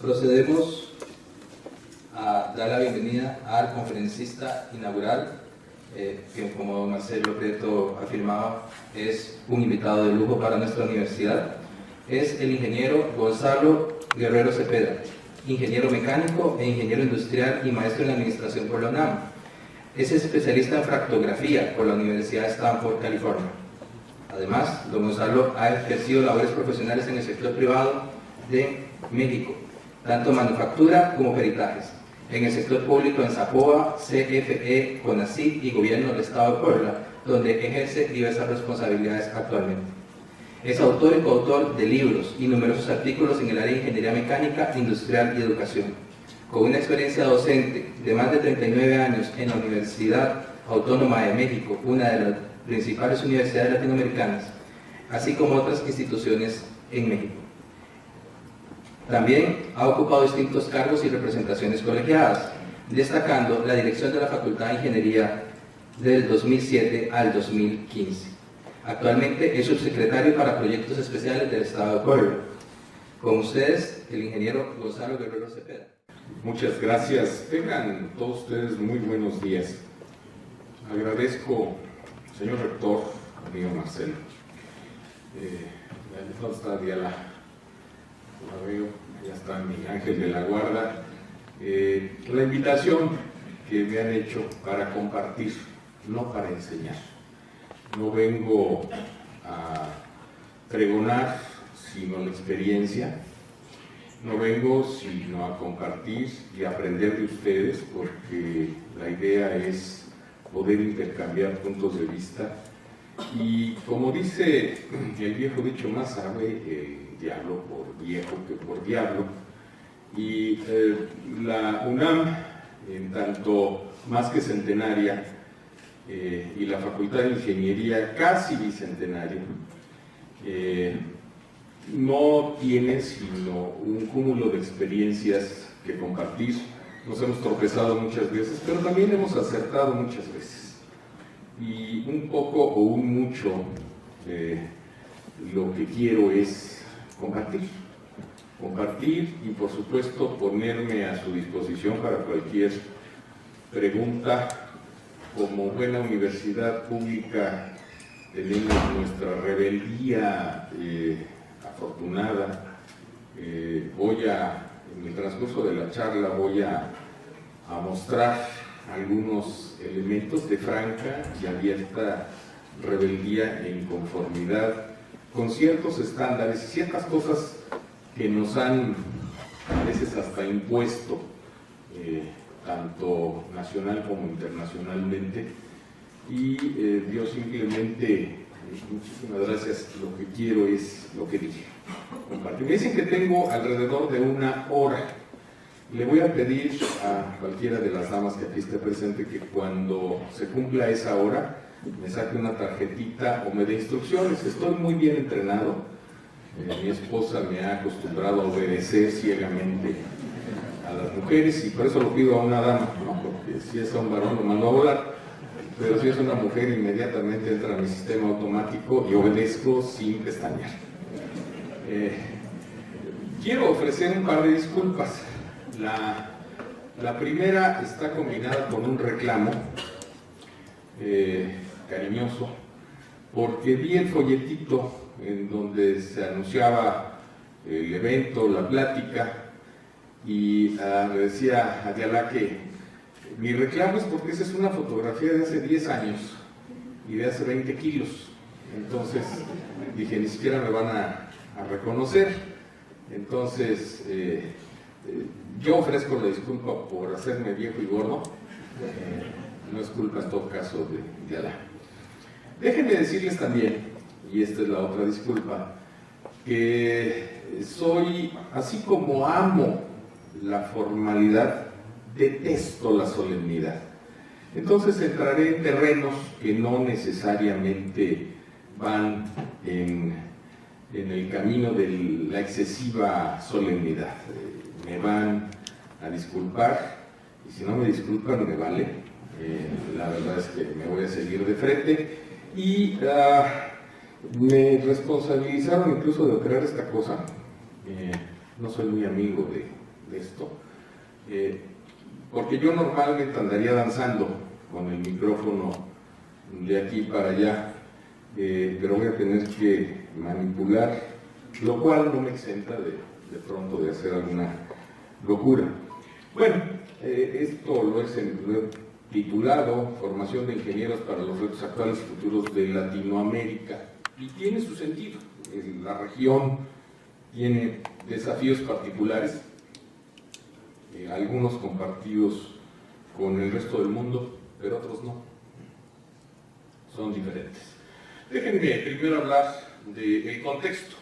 Procedemos a dar la bienvenida al conferencista inaugural, que como don Marcelo Prieto afirmaba, es un invitado de lujo para nuestra universidad. Es el ingeniero Gonzalo Guerrero Cepeda, ingeniero mecánico e ingeniero industrial y maestro en administración por la UNAM. Es especialista en fractografía por la Universidad de Stanford, California. Además, don Gonzalo ha ejercido labores profesionales en el sector privado de México, tanto manufactura como peritajes. En el sector público en Zapoa, CFE, CONACYT y Gobierno del Estado de Puebla, donde ejerce diversas responsabilidades actualmente. Es autor y coautor de libros y numerosos artículos en el área de ingeniería mecánica, industrial y educación. Con una experiencia docente de más de 39 años en la Universidad Autónoma de México, una de las principales universidades latinoamericanas, así como otras instituciones en México. También ha ocupado distintos cargos y representaciones colegiadas, destacando la dirección de la Facultad de Ingeniería del 2007 al 2015. Actualmente es subsecretario para Proyectos Especiales del Estado de Puebla. Con ustedes, el ingeniero Gonzalo Guerrero Cepeda. Muchas gracias. Tengan todos ustedes muy buenos días. Agradezco, señor rector, amigo Marcelo. ¿Dónde está Diala? La veo, ya está mi ángel de la guarda. La invitación que me han hecho para compartir, no para enseñar. No vengo a pregonar, sino la experiencia. No vengo sino a compartir y aprender de ustedes, porque la idea es poder intercambiar puntos de vista. Y como dice el viejo dicho, más sabe el diablo por viejo que por diablo. Y la UNAM, en tanto más que centenaria, y la Facultad de Ingeniería casi bicentenaria, no tiene sino un cúmulo de experiencias que compartir. Nos hemos tropezado muchas veces, pero también hemos acertado muchas veces. Y un poco o un mucho, lo que quiero es compartir y por supuesto ponerme a su disposición para cualquier pregunta. Como buena universidad pública tenemos nuestra rebeldía afortunada. En el transcurso de la charla voy a mostrar algunos elementos de franca y abierta rebeldía e inconformidad con ciertos estándares y ciertas cosas que nos han a veces hasta impuesto, tanto nacional como internacionalmente, y yo simplemente, muchísimas gracias, lo que quiero es lo que dije, compartir. Me dicen que tengo alrededor de una hora. Le voy a pedir a cualquiera de las damas que aquí esté presente que cuando se cumpla esa hora me saque una tarjetita o me dé instrucciones. Estoy muy bien entrenado. Mi esposa me ha acostumbrado a obedecer ciegamente a las mujeres y por eso lo pido a una dama, ¿no? Porque si es a un varón lo mando a volar, pero si es una mujer inmediatamente entra a mi sistema automático y obedezco sin pestañear. Quiero ofrecer un par de disculpas. La primera está combinada con un reclamo cariñoso, porque vi el folletito en donde se anunciaba el evento, la plática, y me decía a Diala que mi reclamo es porque esa es una fotografía de hace 10 años y de hace 20 kilos. Entonces dije, ni siquiera me van a reconocer. Entonces yo ofrezco la disculpa por hacerme viejo y gordo. No es culpa en todo caso de Diala. Déjenme decirles también, y esta es la otra disculpa, que soy, así como amo la formalidad, detesto la solemnidad. Entonces entraré en terrenos que no necesariamente van en el camino de la excesiva solemnidad. Me van a disculpar, y si no me disculpan me vale. La verdad es que me voy a seguir de frente. Y me responsabilizaron incluso de crear esta cosa. No soy muy amigo esto, porque yo normalmente andaría danzando con el micrófono de aquí para allá, pero voy a tener que manipular, lo cual no me exenta de pronto de hacer alguna locura. Bueno, esto lo he titulado Formación de Ingenieros para los Retos Actuales y Futuros de Latinoamérica, y tiene su sentido. La región tiene desafíos particulares, algunos compartidos con el resto del mundo, pero otros no, son diferentes. Déjenme primero hablar del contexto.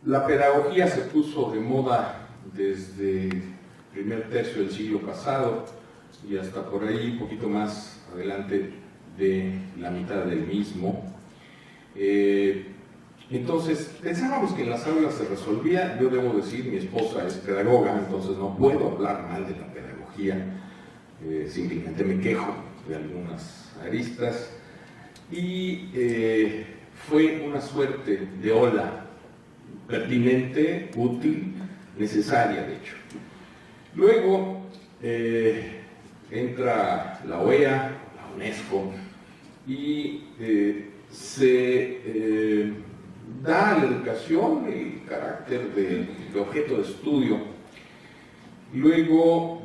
La pedagogía se puso de moda desde el primer tercio del siglo pasado y hasta por ahí un poquito más adelante de la mitad del mismo. Entonces, pensábamos que en las aulas se resolvía. Yo debo decir, mi esposa es pedagoga, entonces no puedo hablar mal de la pedagogía, simplemente me quejo de algunas aristas, y fue una suerte de ola pertinente, útil, necesaria de hecho. Luego entra la OEA, la UNESCO, y se da a la educación el carácter de objeto de estudio. Luego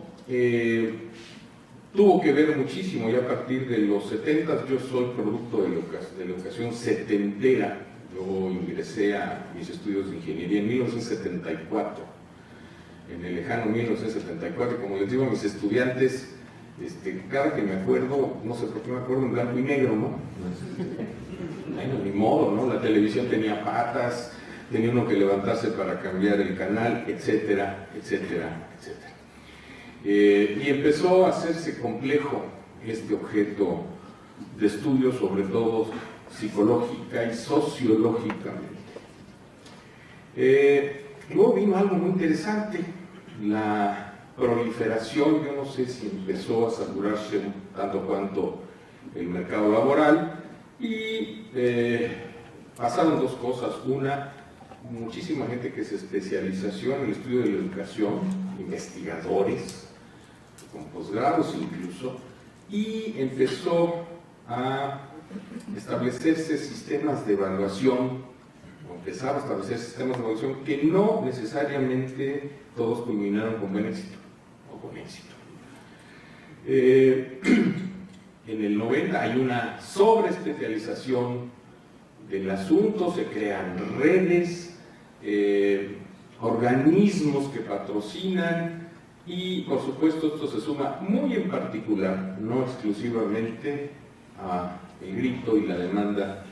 tuvo que ver muchísimo, ya a partir de los 70, yo soy producto de la educación setentera. Yo ingresé a mis estudios de ingeniería en 1974, en el lejano 1974, como les digo a mis estudiantes, cada que me acuerdo, no sé por qué me acuerdo en blanco y negro, ¿no? Bueno, ni modo, ¿no? La televisión tenía patas, tenía uno que levantarse para cambiar el canal, etcétera, etcétera, etcétera. Y empezó a hacerse complejo este objeto de estudio, sobre todo psicológica y sociológicamente. Luego vino algo muy interesante, la proliferación, yo no sé si empezó a saturarse tanto cuanto el mercado laboral, y pasaron dos cosas. Una, muchísima gente que se especializó en el estudio de la educación, investigadores, con posgrados incluso, y empezó a establecerse sistemas de evaluación, o empezaba a establecer sistemas de evaluación que no necesariamente todos culminaron con buen éxito, o con éxito. En el 90 hay una sobreespecialización del asunto, se crean redes, organismos que patrocinan, y por supuesto esto se suma muy en particular, no exclusivamente, a el grito y la demanda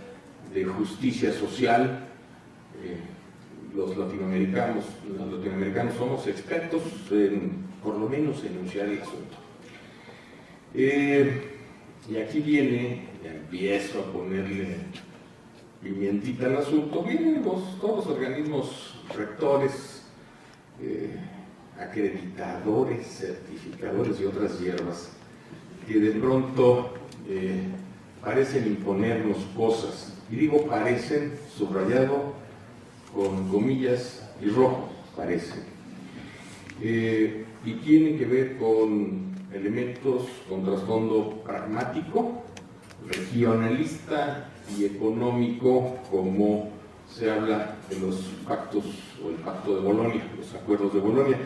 de justicia social. Los latinoamericanos somos expertos en, por lo menos, enunciar el asunto. Y aquí viene, ya empiezo a ponerle pimientita al asunto, vienen todos los organismos rectores, acreditadores, certificadores y otras hierbas, que de pronto parecen imponernos cosas. Y digo parecen, subrayado con comillas y rojo, parecen. Y tienen que ver con elementos con trasfondo pragmático, regionalista y económico, como se habla de los pactos o el pacto de Bolonia, los acuerdos de Bolonia,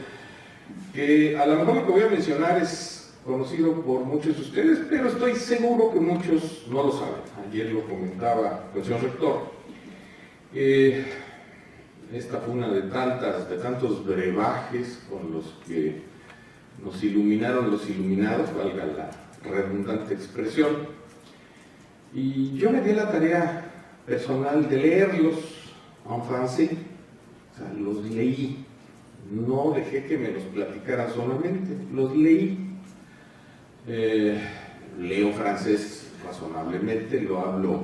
que a lo mejor lo que voy a mencionar es conocido por muchos de ustedes, pero estoy seguro que muchos no lo saben. Ayer lo comentaba el señor rector. Esta fue una de tantos brebajes con los que nos iluminaron los iluminados, valga la redundante expresión, y yo me di la tarea personal de leerlos en francés, o sea, los leí, no dejé que me los platicaran solamente, los leí. Leo francés razonablemente, lo hablo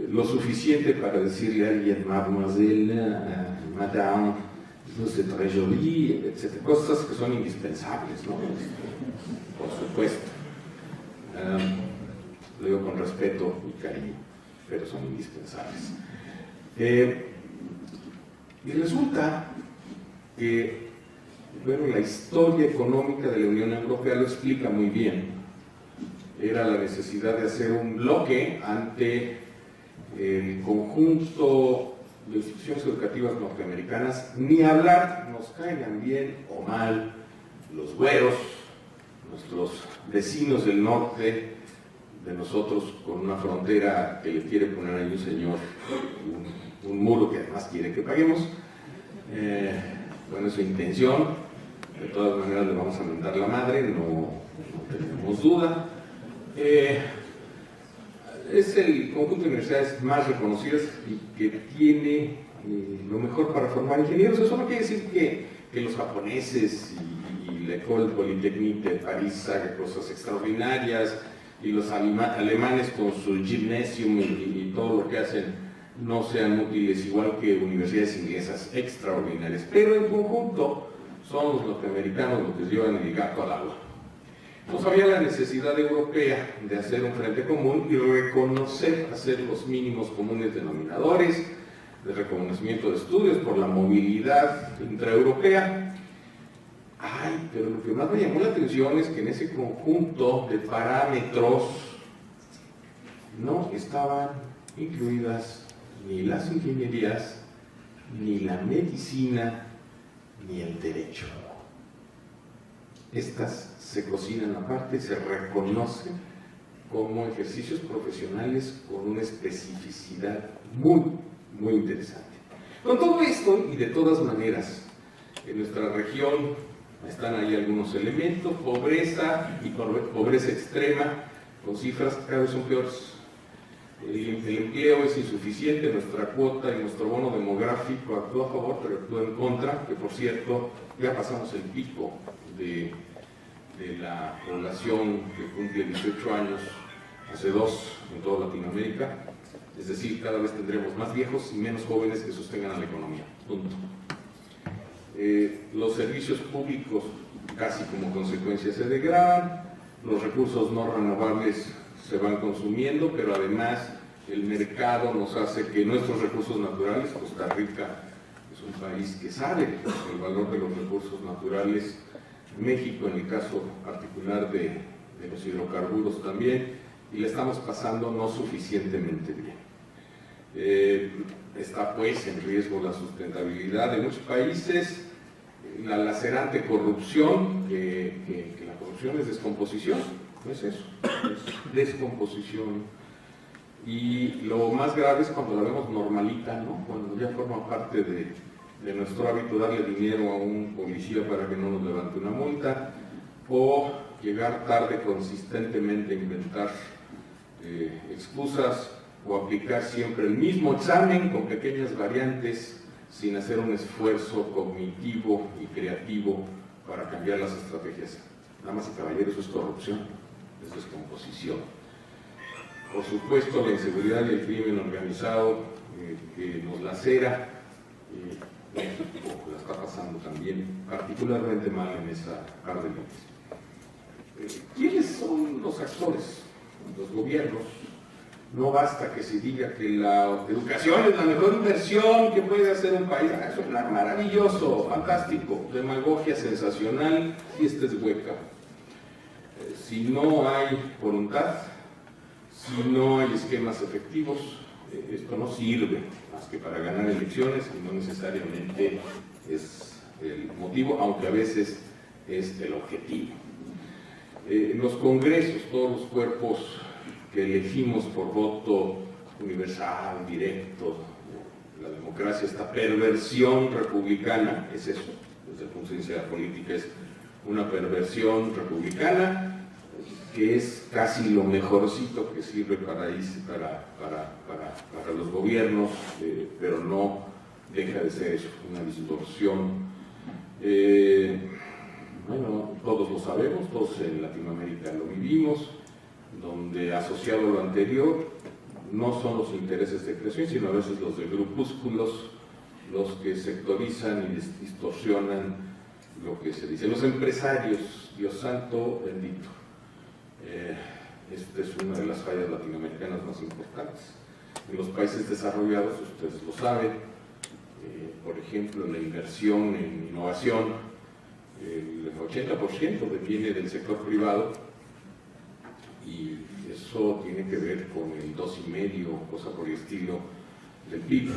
lo suficiente para decirle a alguien mademoiselle, madame, no sé, très jolie, etc. Cosas que son indispensables, ¿no? Por supuesto. Lo digo con respeto y cariño, pero son indispensables. Y resulta que, bueno, la historia económica de la Unión Europea lo explica muy bien. Era la necesidad de hacer un bloque ante el conjunto de instituciones educativas norteamericanas, ni hablar, nos caigan bien o mal los güeros, nuestros vecinos del norte de nosotros, con una frontera que le quiere poner ahí un señor, un muro que además quiere que paguemos. Bueno, es su intención, de todas maneras le vamos a mentar la madre, no tenemos duda. Es el conjunto de universidades más reconocidas y que tiene lo mejor para formar ingenieros. Eso no quiere decir que los japoneses y la École Polytechnique de París hagan cosas extraordinarias y los alemanes con su gymnasium y todo lo que hacen no sean útiles, igual que universidades inglesas extraordinarias. Pero en conjunto son los norteamericanos los que llevan el gato al agua. Entonces había la necesidad europea de hacer un frente común y reconocer, hacer los mínimos comunes denominadores, de reconocimiento de estudios por la movilidad intraeuropea. Ay, pero lo que más me llamó la atención es que en ese conjunto de parámetros no estaban incluidas ni las ingenierías, ni la medicina, ni el derecho. Estas se cocinan aparte, se reconocen como ejercicios profesionales con una especificidad muy interesante. Con todo esto, y de todas maneras, en nuestra región están ahí algunos elementos: pobreza y pobreza extrema, con cifras que cada vez son peores. El empleo es insuficiente, nuestra cuota y nuestro bono demográfico actúa a favor, pero actúa en contra, que por cierto, ya pasamos el pico de la población que cumple 18 años, hace 2 en toda Latinoamérica, es decir, cada vez tendremos más viejos y menos jóvenes que sostengan a la economía, punto. Los servicios públicos casi como consecuencia se degradan, los recursos no renovables se van consumiendo, pero además el mercado nos hace que nuestros recursos naturales, Costa Rica es un país que sabe el valor de los recursos naturales, México en el caso particular de los hidrocarburos también, y le estamos pasando no suficientemente bien. Está pues en riesgo la sustentabilidad de muchos países, la lacerante corrupción, que la corrupción es descomposición, no es eso, es descomposición. Y lo más grave es cuando la vemos normalita, ¿no? Cuando ya forma parte de nuestro hábito darle dinero a un policía para que no nos levante una multa, o llegar tarde consistentemente a inventar excusas, o aplicar siempre el mismo examen con pequeñas variantes sin hacer un esfuerzo cognitivo y creativo para cambiar las estrategias. Damas y caballeros, eso es corrupción, es descomposición. Por supuesto, la inseguridad y el crimen organizado que nos lacera, México la está pasando también particularmente mal en esa par de líneas. ¿Quiénes son los actores? Los gobiernos. No basta que se diga que la educación es la mejor inversión que puede hacer un país. Eso es maravilloso, fantástico, demagogia sensacional, y esta es hueca. Si no hay voluntad, si no hay esquemas efectivos, esto no sirve más que para ganar elecciones, y no necesariamente es el motivo, aunque a veces es el objetivo. Los congresos, todos los cuerpos que elegimos por voto universal, directo, la democracia, esta perversión republicana, es eso, desde el punto de vista de la política, es una perversión republicana que es casi lo mejorcito que sirve para los gobiernos, pero no deja de ser eso, una distorsión. Bueno, todos lo sabemos, todos en Latinoamérica lo vivimos, donde asociado a lo anterior no son los intereses de creación, sino a veces los de grupúsculos los que sectorizan y distorsionan lo que se dice. Los empresarios, Dios santo bendito, esta es una de las fallas latinoamericanas más importantes. En los países desarrollados, ustedes lo saben, por ejemplo, la inversión en innovación, el 80% viene del sector privado, y eso tiene que ver con el 2,5%, cosa por el estilo, del PIB.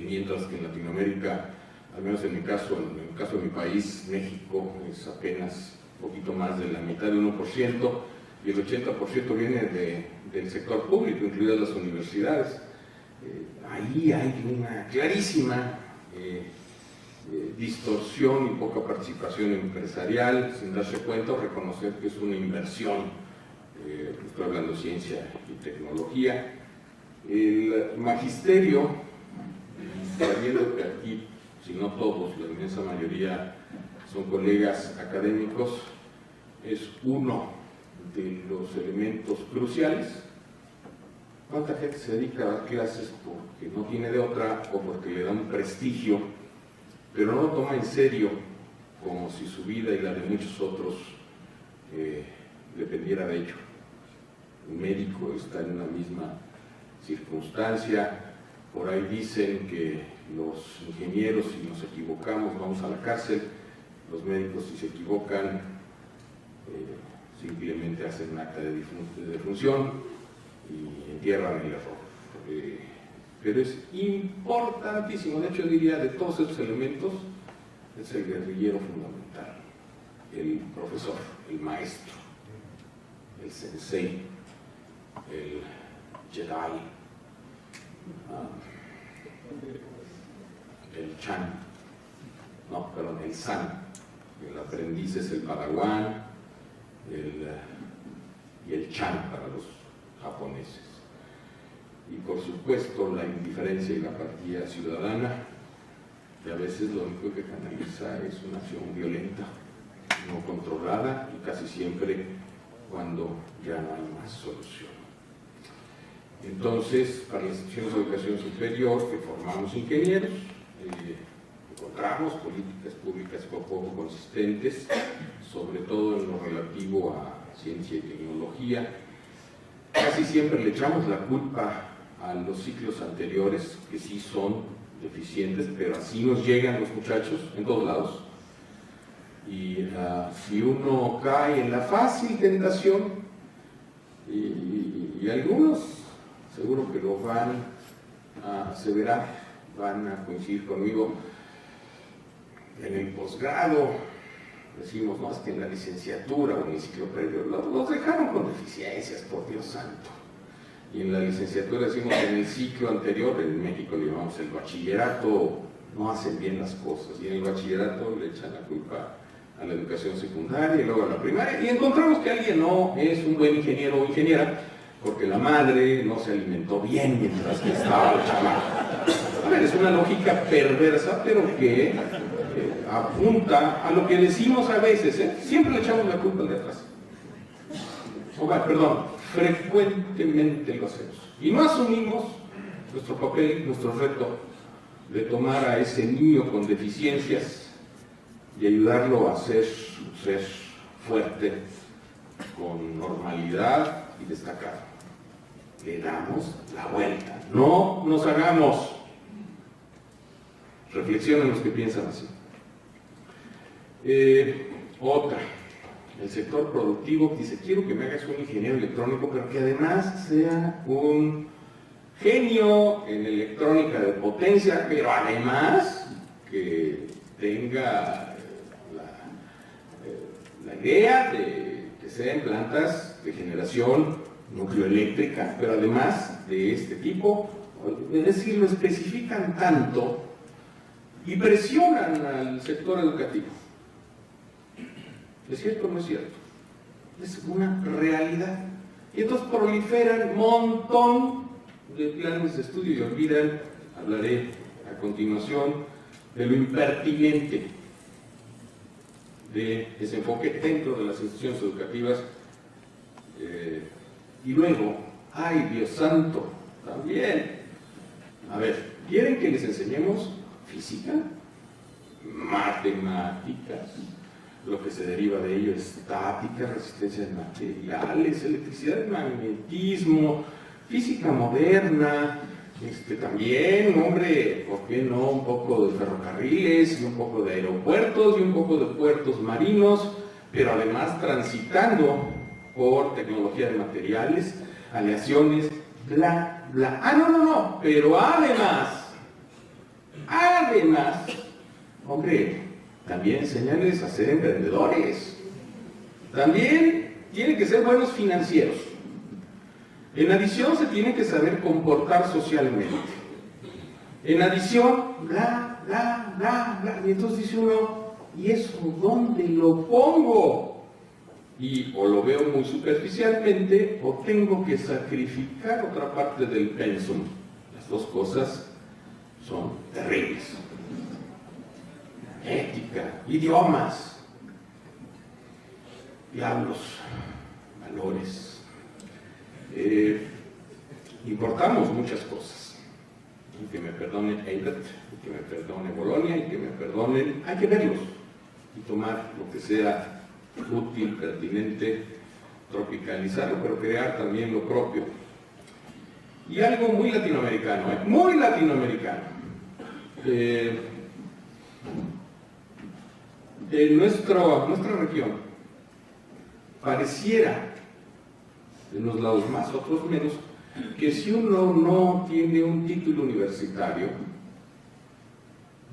Mientras que en Latinoamérica, al menos en el caso de mi país, México, es apenas un poquito más de la mitad de 1%, y el 80% viene del sector público, incluidas las universidades. Ahí hay una clarísima distorsión y poca participación empresarial, sin darse cuenta o reconocer que es una inversión. Estoy hablando de ciencia y tecnología. El magisterio, sabiendo que aquí, si no todos, la inmensa mayoría son colegas académicos, es uno de los elementos cruciales. ¿Cuánta gente se dedica a dar clases porque no tiene de otra o porque le da un prestigio, pero no lo toma en serio, como si su vida y la de muchos otros dependiera de ello? Un médico está en una misma circunstancia. Por ahí dicen que los ingenieros, si nos equivocamos, vamos a la cárcel. Los médicos, si se equivocan, simplemente hacen un acta de defunción y entierran el error. Pero es importantísimo, de hecho diría, de todos estos elementos, es el guerrillero fundamental, el profesor, el maestro, el sensei, el Jedi, el Chan, no, perdón, el San. El aprendiz es el Padawan, y el Chan para los japoneses. Y por supuesto la indiferencia y la apatía ciudadana, que a veces lo único que canaliza es una acción violenta, no controlada, y casi siempre cuando ya no hay más solución. Entonces, para las instituciones de educación superior que formamos ingenieros, encontramos políticas públicas poco consistentes, sobre todo en lo relativo a ciencia y tecnología. Casi siempre le echamos la culpa a los ciclos anteriores, que sí son deficientes, pero así nos llegan los muchachos en todos lados. Y si uno cae en la fácil tentación, y algunos seguro que lo van a aseverar, van a coincidir conmigo, en el posgrado decimos, no, es que en la licenciatura o en el ciclo previo los dejaron con deficiencias, por Dios santo. Y en la licenciatura decimos que en el ciclo anterior, en México le llamamos el bachillerato, no hacen bien las cosas, y en el bachillerato le echan la culpa a la educación secundaria y luego a la primaria, y encontramos que alguien no es un buen ingeniero o ingeniera porque la madre no se alimentó bien mientras que estaba el chamaco. A ver, es una lógica perversa, pero que apunta a lo que decimos a veces, siempre le echamos la culpa al de atrás. Frecuentemente lo hacemos. Y no asumimos nuestro papel, nuestro reto de tomar a ese niño con deficiencias y ayudarlo a ser un ser fuerte, con normalidad y destacado. Le damos la vuelta. No nos hagamos. Reflexionen los que piensan así. Otra. El sector productivo dice, quiero que me hagas un ingeniero electrónico, pero que además sea un genio en electrónica de potencia, pero además que tenga la idea de que sean plantas de generación nucleoeléctrica, pero además de este tipo. Es decir, lo especifican tanto y presionan al sector educativo. ¿Es cierto o no es cierto? Es una realidad. Y entonces proliferan un montón de planes de estudio y olvidan, hablaré a continuación, de lo impertinente de ese enfoque dentro de las instituciones educativas. Y luego, ¡ay, Dios santo! También. A ver, ¿quieren que les enseñemos física? Matemáticas. Lo que se deriva de ello, estática, resistencia de materiales, electricidad, magnetismo, física moderna, También, hombre, ¿por qué no? Un poco de ferrocarriles, y un poco de aeropuertos, y un poco de puertos marinos, pero además transitando por tecnología de materiales, aleaciones, bla, bla. Ah, no, pero además, hombre, también enseñarles a ser emprendedores. También tienen que ser buenos financieros. En adición, se tienen que saber comportar socialmente. En adición, bla, bla, bla, bla. Y entonces dice uno, ¿y eso dónde lo pongo? Y o lo veo muy superficialmente, o tengo que sacrificar otra parte del pensum. Las dos cosas son terribles. Ética, idiomas, diablos, valores. Importamos muchas cosas. Y que me perdonen Eibert, y que me perdone Bolonia, y que me perdonen, hay que verlos y tomar lo que sea útil, pertinente, tropicalizarlo, pero crear también lo propio. Y algo muy latinoamericano, muy latinoamericano. En nuestra región pareciera, en unos lados más, otros menos, que si uno no tiene un título universitario,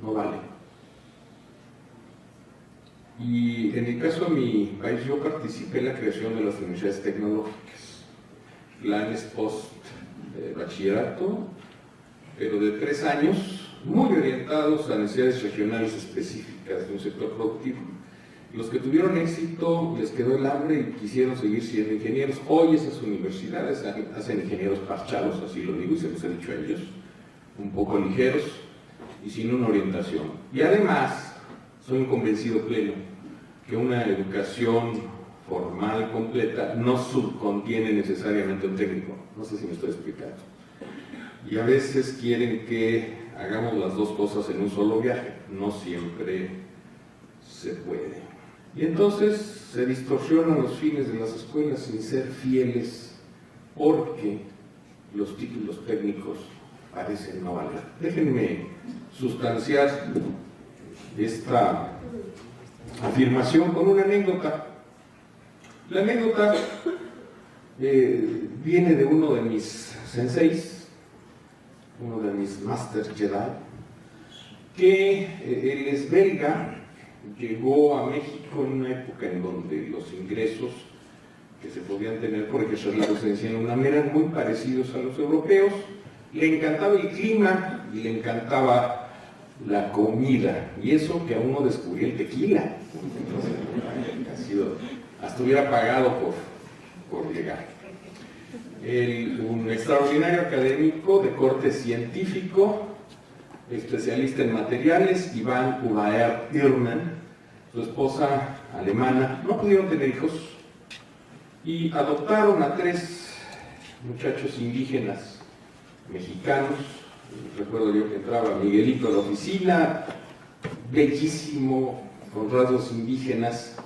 no vale. Y en el caso de mi país, yo participé en la creación de las universidades tecnológicas, planes post-bachillerato, pero de 3 años, muy orientados a necesidades regionales específicas de un sector productivo. Los que tuvieron éxito les quedó el hambre y quisieron seguir siendo ingenieros. Hoy esas universidades hacen ingenieros parchados, así lo digo y se los he dicho a ellos, un poco ligeros y sin una orientación. Y además, soy un convencido pleno que una educación formal completa no subcontiene necesariamente un técnico. No sé si me estoy explicando. Y a veces quieren que hagamos las dos cosas en un solo viaje. No siempre se puede. Y entonces se distorsionan los fines de las escuelas sin ser fieles porque los títulos técnicos parecen no valer. Déjenme sustanciar esta afirmación con una anécdota. La anécdota viene de uno de mis senseis, uno de mis Masters Jedi, que él es belga. Llegó a México en una época en donde los ingresos que se podían tener por ejercer la docencia en UNAM eran muy parecidos a los europeos. Le encantaba el clima y le encantaba la comida, y eso que aún no descubrí el tequila. Entonces, hasta hubiera pagado por llegar. Un extraordinario académico de corte científico, especialista en materiales, Iván Ubaer-Irmen, su esposa alemana, no pudieron tener hijos y adoptaron a 3 muchachos indígenas mexicanos. Recuerdo yo que entraba Miguelito a la oficina, bellísimo, con rasgos indígenas,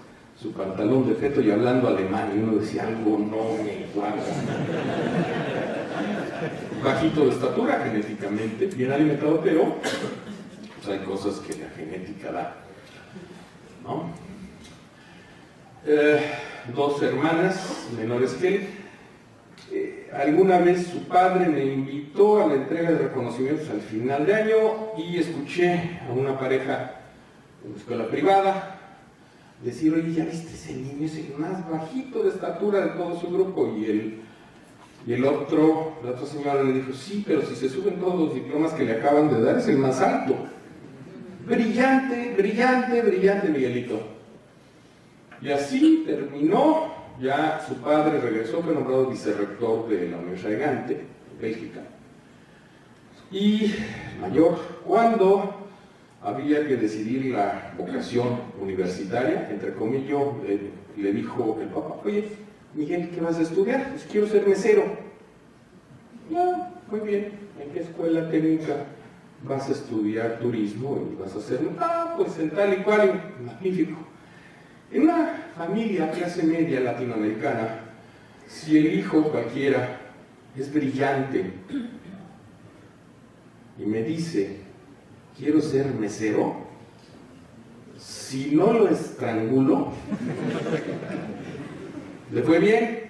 su pantalón de feto y hablando alemán, y uno decía, algo no me cuadra. Bajito de estatura genéticamente, bien alimentado, pero pues hay cosas que la genética da, ¿no? 2 hermanas menores que él. Alguna vez su padre me invitó a la entrega de reconocimientos al final de año y escuché a una pareja en escuela privada decir, oye, ¿ya viste ese niño? Es el más bajito de estatura de todo su grupo. Y la otra señora le dijo, sí, pero si se suben todos los diplomas que le acaban de dar, es el más alto. Brillante, brillante, brillante, Miguelito. Y así terminó. Ya su padre regresó, fue nombrado vicerrector de la Universidad de Gante, Bélgica. Y mayor, cuando había que decidir la vocación universitaria, entre comillas, le dijo el papá, oye, Miguel, ¿qué vas a estudiar? Pues quiero ser mesero. Ya, muy bien, ¿en qué escuela técnica vas a estudiar turismo y vas a hacerlo? Ah, pues en tal y cual, magnífico. En una familia clase media latinoamericana, si el hijo cualquiera es brillante, y me dice, quiero ser mesero, si no lo estrangulo, ¿le fue bien?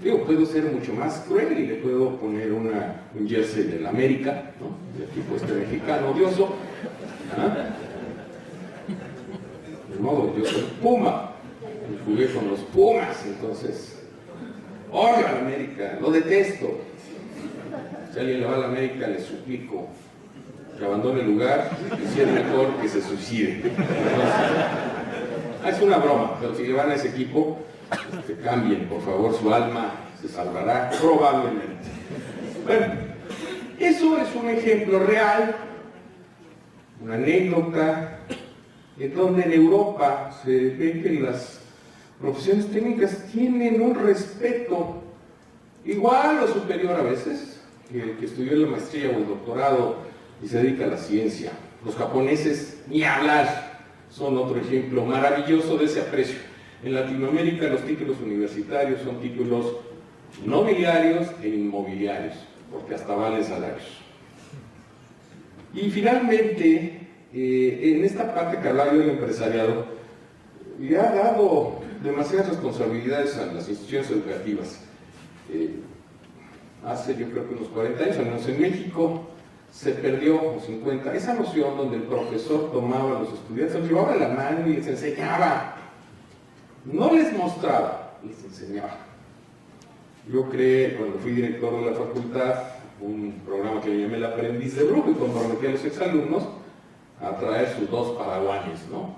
Digo, puedo ser mucho más cruel y le puedo poner un jersey del América, ¿no? Del tipo este mexicano odioso. ¿Ah? De modo, yo soy Puma, y jugué con los Pumas, entonces, odio al América, lo detesto. Si alguien le va a la América, le suplico que abandone el lugar y si es mejor que se suicide. Entonces, es una broma, pero si le van a ese equipo, cambien, por favor, su alma se salvará probablemente. Bueno, eso es un ejemplo real, una anécdota, en donde en Europa se ve que las profesiones técnicas tienen un respeto igual o superior a veces que el que estudió la maestría o el doctorado y se dedica a la ciencia. Los japoneses, ni hablar, son otro ejemplo maravilloso de ese aprecio. En Latinoamérica los títulos universitarios son títulos nobiliarios e inmobiliarios, porque hasta valen salarios. Y finalmente, en esta parte que hablaba yo del empresariado, le ha dado demasiadas responsabilidades a las instituciones educativas. Hace yo creo que unos 40 años, al menos en México, se perdió, o 50, esa noción donde el profesor tomaba a los estudiantes, los llevaba de la mano y les enseñaba. No les mostraba, les enseñaba. Yo creé, cuando fui director de la facultad, un programa que le llamé el aprendiz de brujo y comprometí a los exalumnos a traer sus 2 paraguanes, ¿no?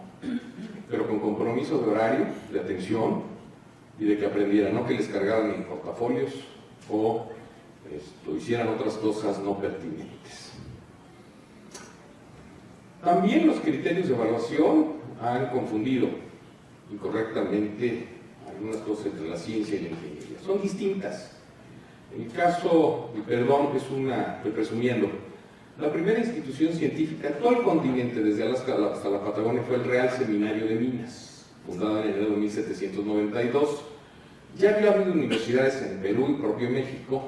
Pero con compromiso de horario, de atención y de que aprendieran, no que les cargaran en portafolios o hicieran otras cosas no pertinentes. También los criterios de evaluación han confundido incorrectamente algunas cosas entre la ciencia y la ingeniería. Son distintas. En el caso, y perdón, estoy presumiendo, la primera institución científica en todo el continente, desde Alaska hasta la Patagonia, fue el Real Seminario de Minas, fundada en enero de 1792. Ya había habido universidades en Perú y propio México,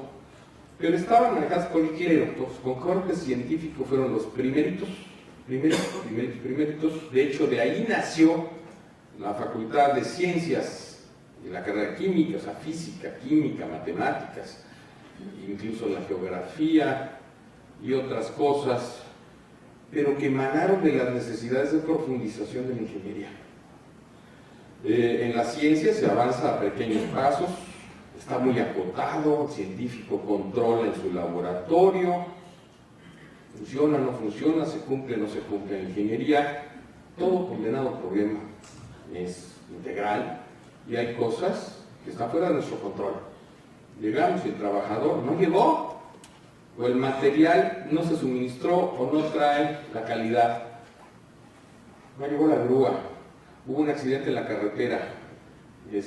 pero estaban manejadas por el clero. Entonces, con cortes científicos fueron los primeritos. De hecho, de ahí nació la Facultad de Ciencias, y la carrera de Química, o sea, Física, Química, Matemáticas, incluso la Geografía y otras cosas, pero que emanaron de las necesidades de profundización de la ingeniería. En la ciencia se avanza a pequeños pasos, está muy acotado, el científico controla en su laboratorio, funciona, no funciona, se cumple, no se cumple. En la ingeniería, todo condenado problema es integral y hay cosas que están fuera de nuestro control. Llegamos y el trabajador no llegó, o el material no se suministró o no trae la calidad. No llegó la grúa, hubo un accidente en la carretera. Hoy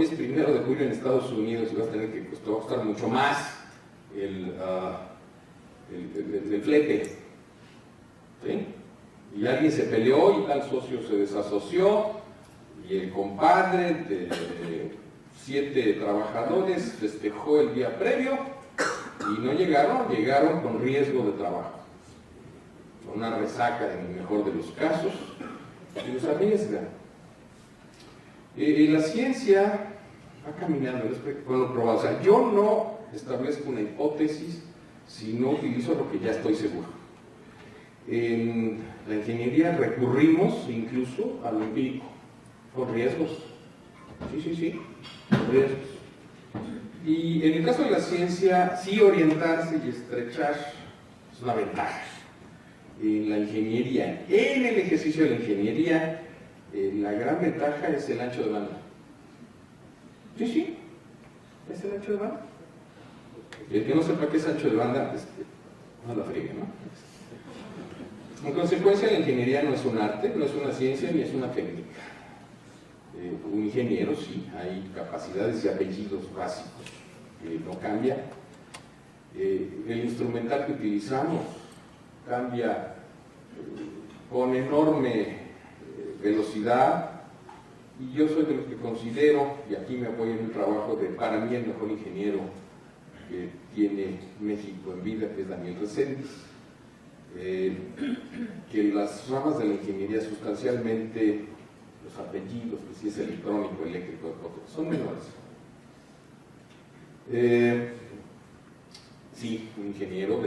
es 1 de julio en Estados Unidos y va a costar mucho más el flete. ¿Sí? Y alguien se peleó y tal socio se desasoció y el compadre de 7 trabajadores festejó el día previo y no llegaron con riesgo de trabajo, con una resaca en el mejor de los casos, y los arriesgan. La ciencia va caminando, con lo probado. O sea, yo no establezco una hipótesis si no utilizo lo que ya estoy seguro. En la ingeniería recurrimos incluso a lo empírico, con riesgos. Sí, con riesgos. Y en el caso de la ciencia, sí orientarse y estrechar es una ventaja. En la ingeniería, en el ejercicio de la ingeniería, la gran ventaja es el ancho de banda. Sí, es el ancho de banda. El que no sepa qué es ancho de banda, no la friegue, ¿no? En consecuencia, la ingeniería no es un arte, no es una ciencia, ni es una técnica. Un ingeniero, sí, hay capacidades y apellidos básicos, no cambia. El instrumental que utilizamos cambia con enorme velocidad, y yo soy de los que considero, y aquí me apoyo en un trabajo de, para mí, el mejor ingeniero que tiene México en vida, que es Daniel Reséndiz. que las ramas de la ingeniería sustancialmente, los apellidos, que si es electrónico, eléctrico, son menores. Sí, un ingeniero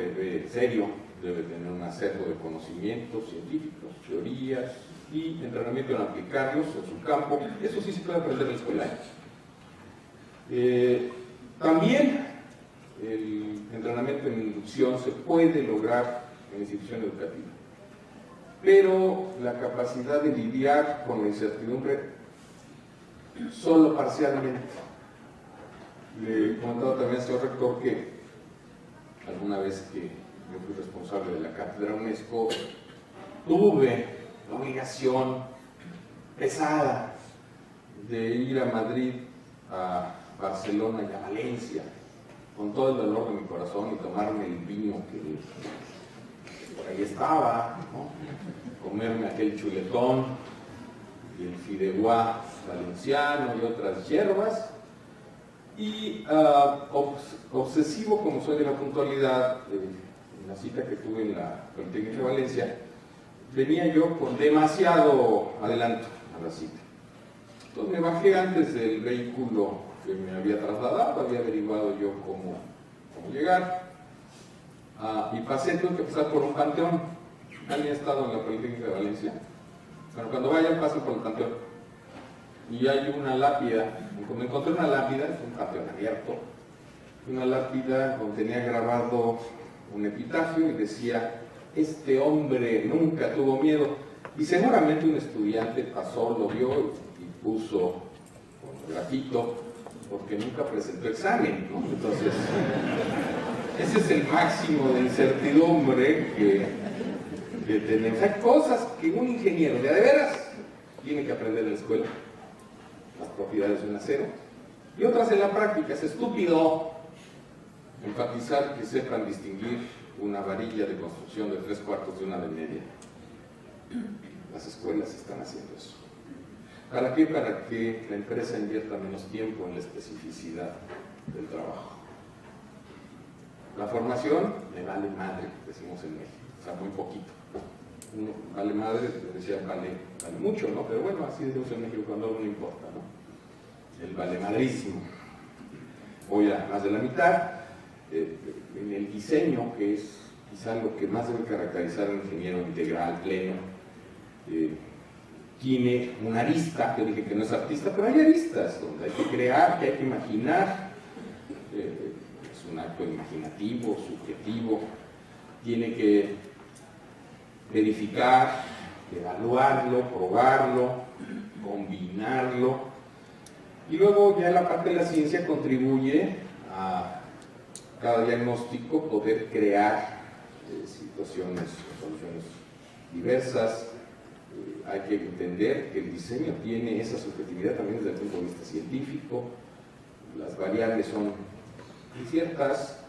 serio debe tener un acervo de conocimientos científicos, teorías y entrenamiento en aplicarlos en su campo. Eso sí se puede aprender en la escuela. También el entrenamiento en inducción se puede lograr en la institución educativa, pero la capacidad de lidiar con la incertidumbre solo parcialmente. Le he comentado también al señor rector que alguna vez que yo fui responsable de la cátedra UNESCO, tuve la obligación pesada de ir a Madrid, a Barcelona y a Valencia, con todo el dolor de mi corazón, y tomarme el vino que por ahí estaba, ¿no? Comerme aquel chuletón y el fideuá valenciano y otras hierbas. Y obsesivo como soy de la puntualidad, en la cita que tuve en la Politécnica de Valencia, venía yo con demasiado adelanto a la cita. Entonces me bajé antes del vehículo que me había trasladado, había averiguado yo cómo llegar, y tuve que pasar por un panteón. ¿Alguien ha estado en la Politécnica de Valencia? Bueno, cuando vayan pasen por el panteón y hay una lápida. Cuando encontré una lápida, es un panteón abierto, una lápida donde tenía grabado un epitafio y decía: este hombre nunca tuvo miedo. Y seguramente un estudiante pasó, lo vio y puso con grafito, porque nunca presentó examen, ¿no? Entonces, ese es el máximo de incertidumbre que tenemos. Hay cosas que un ingeniero de veras tiene que aprender en la escuela, las propiedades de un acero, y otras en la práctica. Es estúpido enfatizar que sepan distinguir una varilla de construcción de 3/4 de una de media. Las escuelas están haciendo eso. ¿Para qué? Para que la empresa invierta menos tiempo en la especificidad del trabajo. La formación le vale madre, decimos en México, o sea, muy poquito. Uno vale madre, decía, vale mucho, ¿no? Pero bueno, así decimos en México cuando algo no importa, ¿no? El vale madrísimo. Voy a más de la mitad. En el diseño, que es quizá lo que más debe caracterizar a un ingeniero integral, pleno, tiene una arista. Yo dije que no es artista, pero hay aristas donde hay que crear, que hay que imaginar. Es un acto imaginativo, subjetivo. Tiene que verificar, evaluarlo, probarlo, combinarlo. Y luego ya la parte de la ciencia contribuye a cada diagnóstico poder crear situaciones, soluciones diversas. Hay que entender que el diseño tiene esa subjetividad también desde el punto de vista científico. Las variables son inciertas.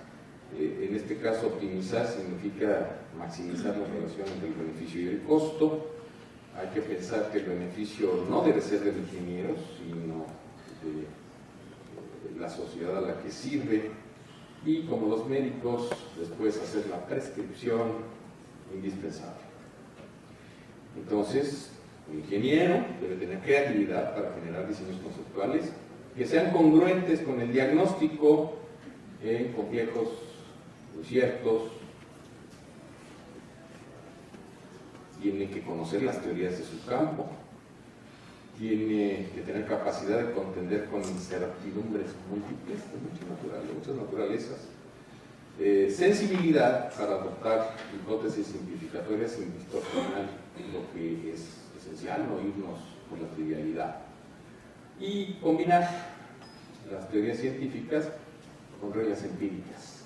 En este caso, optimizar significa maximizar la relación entre el beneficio y el costo. Hay que pensar que el beneficio no debe ser del ingeniero, sino de la sociedad a la que sirve. Y como los médicos, después hacer la prescripción indispensable. Entonces, el ingeniero debe tener creatividad para generar diseños conceptuales que sean congruentes con el diagnóstico en complejos inciertos. Tiene que conocer las teorías de su campo, tiene que tener capacidad de contender con incertidumbres múltiples de muchas naturalezas, sensibilidad para adoptar hipótesis simplificatorias sin distorsionar lo que es esencial, no irnos por la trivialidad, y combinar las teorías científicas con reglas empíricas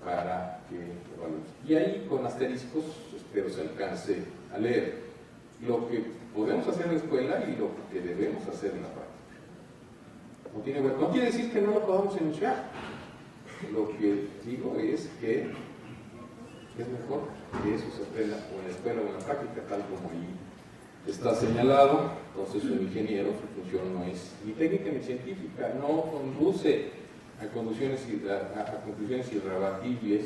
para que evaluemos. Y ahí, con asteriscos, espero se alcance a leer lo que podemos hacer en la escuela y lo que debemos hacer en la práctica. No quiere decir que no lo podamos enunciar. Lo que digo es que es mejor que eso se aprenda o en la escuela o en la práctica, tal como ahí está señalado. Entonces, un ingeniero, su función no es ni técnica ni científica, no conduce a conclusiones irrebatibles,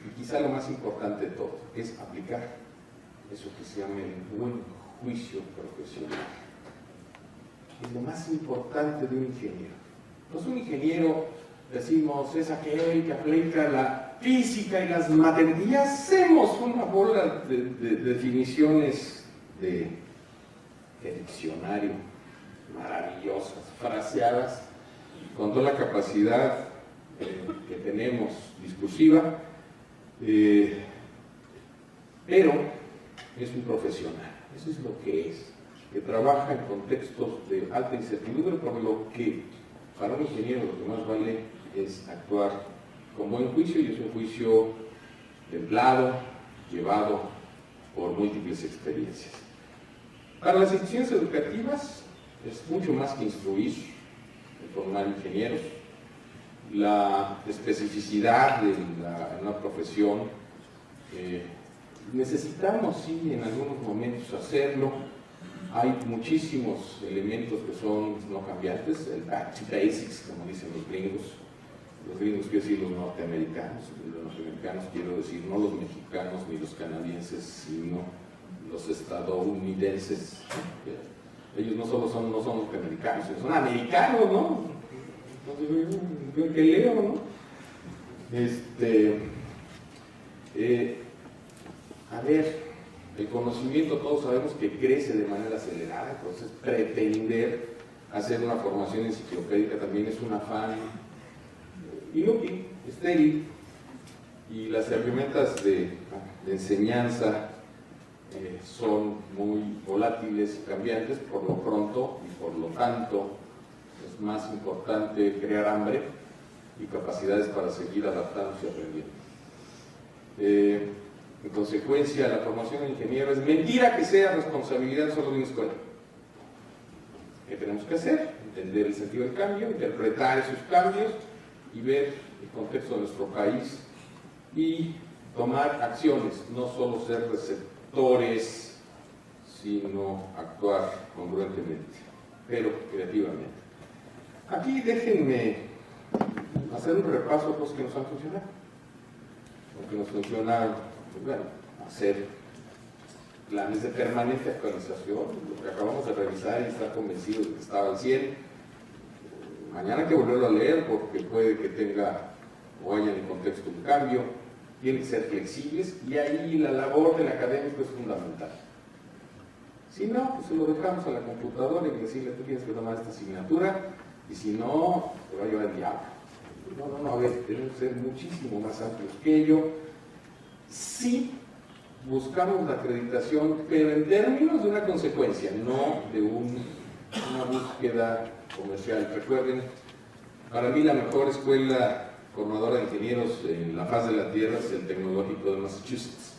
y quizá lo más importante de todo, es aplicar eso que se llama el buen juicio profesional. Es lo más importante de un ingeniero. Pues un ingeniero, decimos, es aquel que aplica la física y las matemáticas, y hacemos una bola de definiciones de diccionario maravillosas, fraseadas, con toda la capacidad que tenemos discursiva, pero es un profesional, eso es lo que es, que trabaja en contextos de alta incertidumbre, por lo que para un ingeniero lo que más vale es actuar con buen juicio, y es un juicio templado, llevado por múltiples experiencias. Para las instituciones educativas es mucho más que instruir, formar ingenieros. La especificidad de una profesión, necesitamos sí en algunos momentos hacerlo. Hay muchísimos elementos que son no cambiantes, el back to basics, como dicen los gringos quiero decir los norteamericanos quiero decir no los mexicanos ni los canadienses, sino los estadounidenses. Ellos no solo son norteamericanos, son americanos, ¿no? Entonces, ¿qué leo, no? A ver, el conocimiento todos sabemos que crece de manera acelerada, entonces pretender hacer una formación enciclopédica también es un afán inútil, estéril, y las herramientas de enseñanza son muy volátiles y cambiantes. Por lo pronto y por lo tanto es más importante crear hambre y capacidades para seguir adaptándose y aprendiendo. En consecuencia, la formación de ingeniero es mentira que sea responsabilidad solo de una escuela. ¿Qué tenemos que hacer? Entender el sentido del cambio, interpretar esos cambios y ver el contexto de nuestro país y tomar acciones, no solo ser receptores, sino actuar congruentemente, pero creativamente. Aquí déjenme hacer un repaso de cosas que nos han funcionado. Lo que nos funciona, pues bueno, hacer planes de permanente actualización, lo que acabamos de revisar y estar convencidos de que estaba al 100. Mañana hay que volverlo a leer porque puede que tenga o haya en el contexto un cambio. Tienen que ser flexibles y ahí la labor del académico es fundamental. Si no, pues se lo dejamos a la computadora y decirle, tú tienes que tomar esta asignatura, y si no, te va a llevar el diablo. No, a ver, tenemos que ser muchísimo más amplios que ello. Sí buscamos la acreditación, pero en términos de una consecuencia, no de una búsqueda comercial. Recuerden, para mí la mejor escuela formadora de ingenieros en la faz de la Tierra es el Tecnológico de Massachusetts.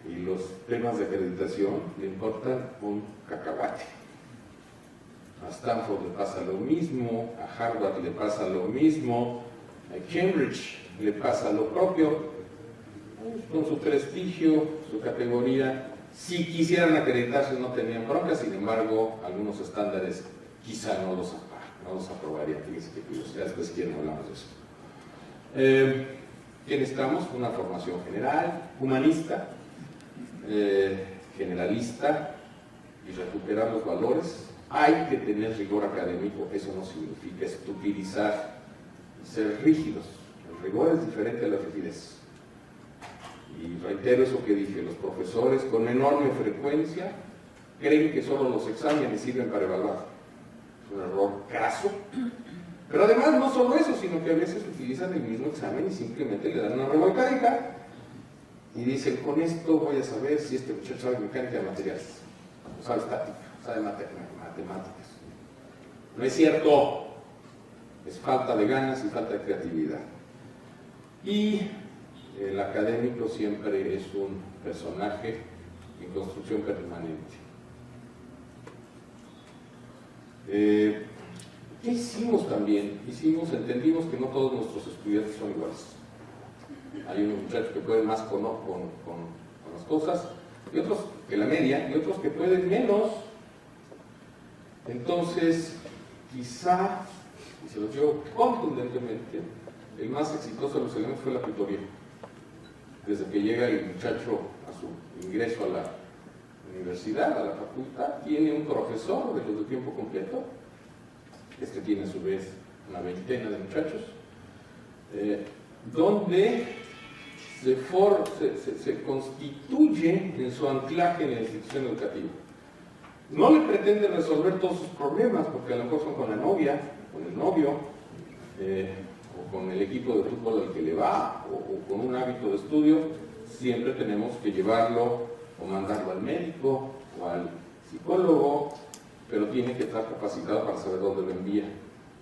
Y los temas de acreditación le importan un cacahuate. A Stanford le pasa lo mismo, a Harvard le pasa lo mismo, a Cambridge le pasa lo propio. Con su prestigio, su categoría, si quisieran acreditarse no tenían bronca, sin embargo, algunos estándares quizá no los aprobarían. Fíjense que curiosidad, después quieren hablamos de eso. ¿Qué necesitamos? Una formación general, humanista, generalista, y recuperar los valores. Hay que tener rigor académico, eso no significa estupidizar, ser rígidos. El rigor es diferente a la rigidez. Y reitero eso que dije, los profesores con enorme frecuencia creen que solo los exámenes sirven para evaluar. Es un error craso. Pero además no solo eso, sino que a veces utilizan el mismo examen y simplemente le dan una revolcádica y dicen, con esto voy a saber si este muchacho sabe mecánica de materiales, o sabe estática, o sabe matemáticas. No es cierto, es falta de ganas y falta de creatividad. Y el académico siempre es un personaje en construcción permanente. ¿Qué hicimos también? Entendimos que no todos nuestros estudiantes son iguales. Hay unos muchachos que pueden más con las cosas, y otros que la media, y otros que pueden menos. Entonces, quizá, y se los digo contundentemente, el más exitoso de los elementos fue la tutoría. desde que llega el muchacho a su ingreso a la universidad, a la facultad, tiene un profesor de los de tiempo completo. Este tiene a su vez una veintena de muchachos, donde se constituye en su anclaje en la institución educativa. No le pretende resolver todos sus problemas, porque a lo mejor son con la novia, con el novio, o con el equipo de fútbol al que le va, o con un hábito de estudio. Siempre tenemos que llevarlo o mandarlo al médico o al psicólogo, pero tiene que estar capacitado para saber dónde lo envía.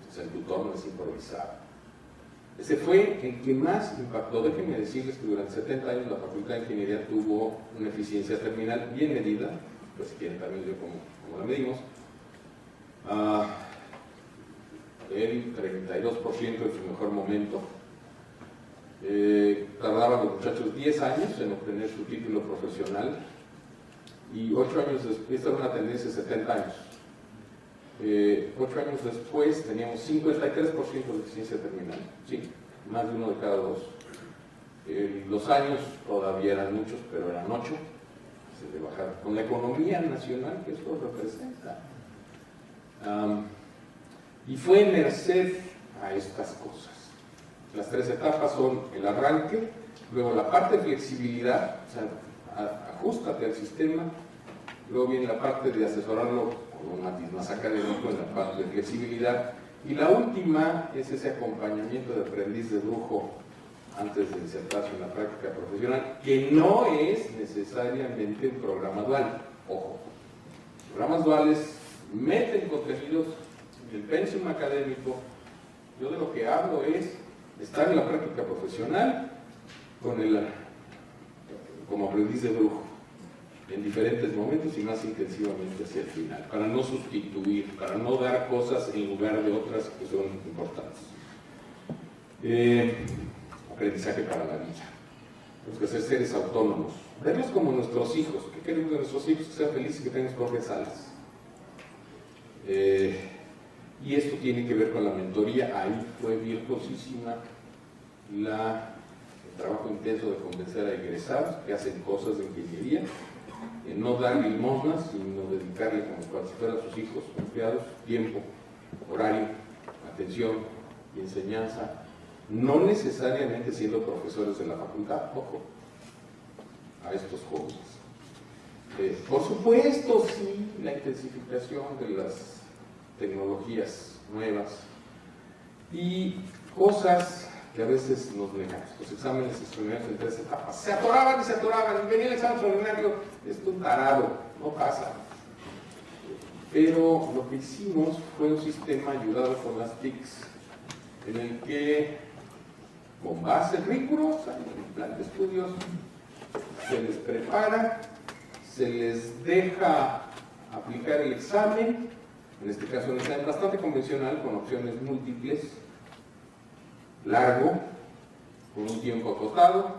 O sea, el tutor no es improvisado. Ese fue el que más impactó. Déjenme decirles que durante 70 años la Facultad de Ingeniería tuvo una eficiencia terminal bien medida, pues si quieren también yo como la medimos, el 32% en su mejor momento. Tardaban los muchachos 10 años en obtener su título profesional y 8 años después, esta era una tendencia de 70 años. 8 años después teníamos 53% de eficiencia terminal, sí, más de uno de cada dos. Los años todavía eran muchos, pero eran 8, se le bajaron. Con la economía nacional que esto representa. Y fue merced a estas cosas. Las 3 etapas son el arranque, luego la parte de flexibilidad, o sea, ajústate al sistema, luego viene la parte de asesorarlo con un matiz más académico en la parte de flexibilidad, y la última es ese acompañamiento de aprendiz de brujo antes de insertarse en la práctica profesional, que no es necesariamente un programa dual. Ojo, programas duales meten contenidos en el pensum académico. Yo de lo que hablo es estar en la práctica profesional como aprendiz de brujo en diferentes momentos y más intensivamente hacia el final, para no sustituir, para no dar cosas en lugar de otras que son importantes. Aprendizaje para la vida. Tenemos que ser seres autónomos, verlos como nuestros hijos. ¿Qué queremos de nuestros hijos? Que sean felices y que tengan sus propias alas. Y esto tiene que ver con la mentoría. Ahí fue virtuosísima el trabajo intenso de convencer a egresados que hacen cosas de ingeniería, no dar limosnas, sino dedicarle como si fueran sus hijos empleados, tiempo, horario, atención y enseñanza, no necesariamente siendo profesores de la facultad, ojo, a estos jóvenes. Por supuesto, sí, la intensificación de las tecnologías nuevas y cosas que a veces nos negamos. Los exámenes extraordinarios en 3 etapas se atoraban y venía el examen extraordinario, esto es tarado, no pasa. Pero lo que hicimos fue un sistema ayudado por las TICs, en el que con base rigurosa en el plan de estudios se les prepara, se les deja aplicar el examen, en este caso un examen bastante convencional con opciones múltiples, largo, con un tiempo acotado,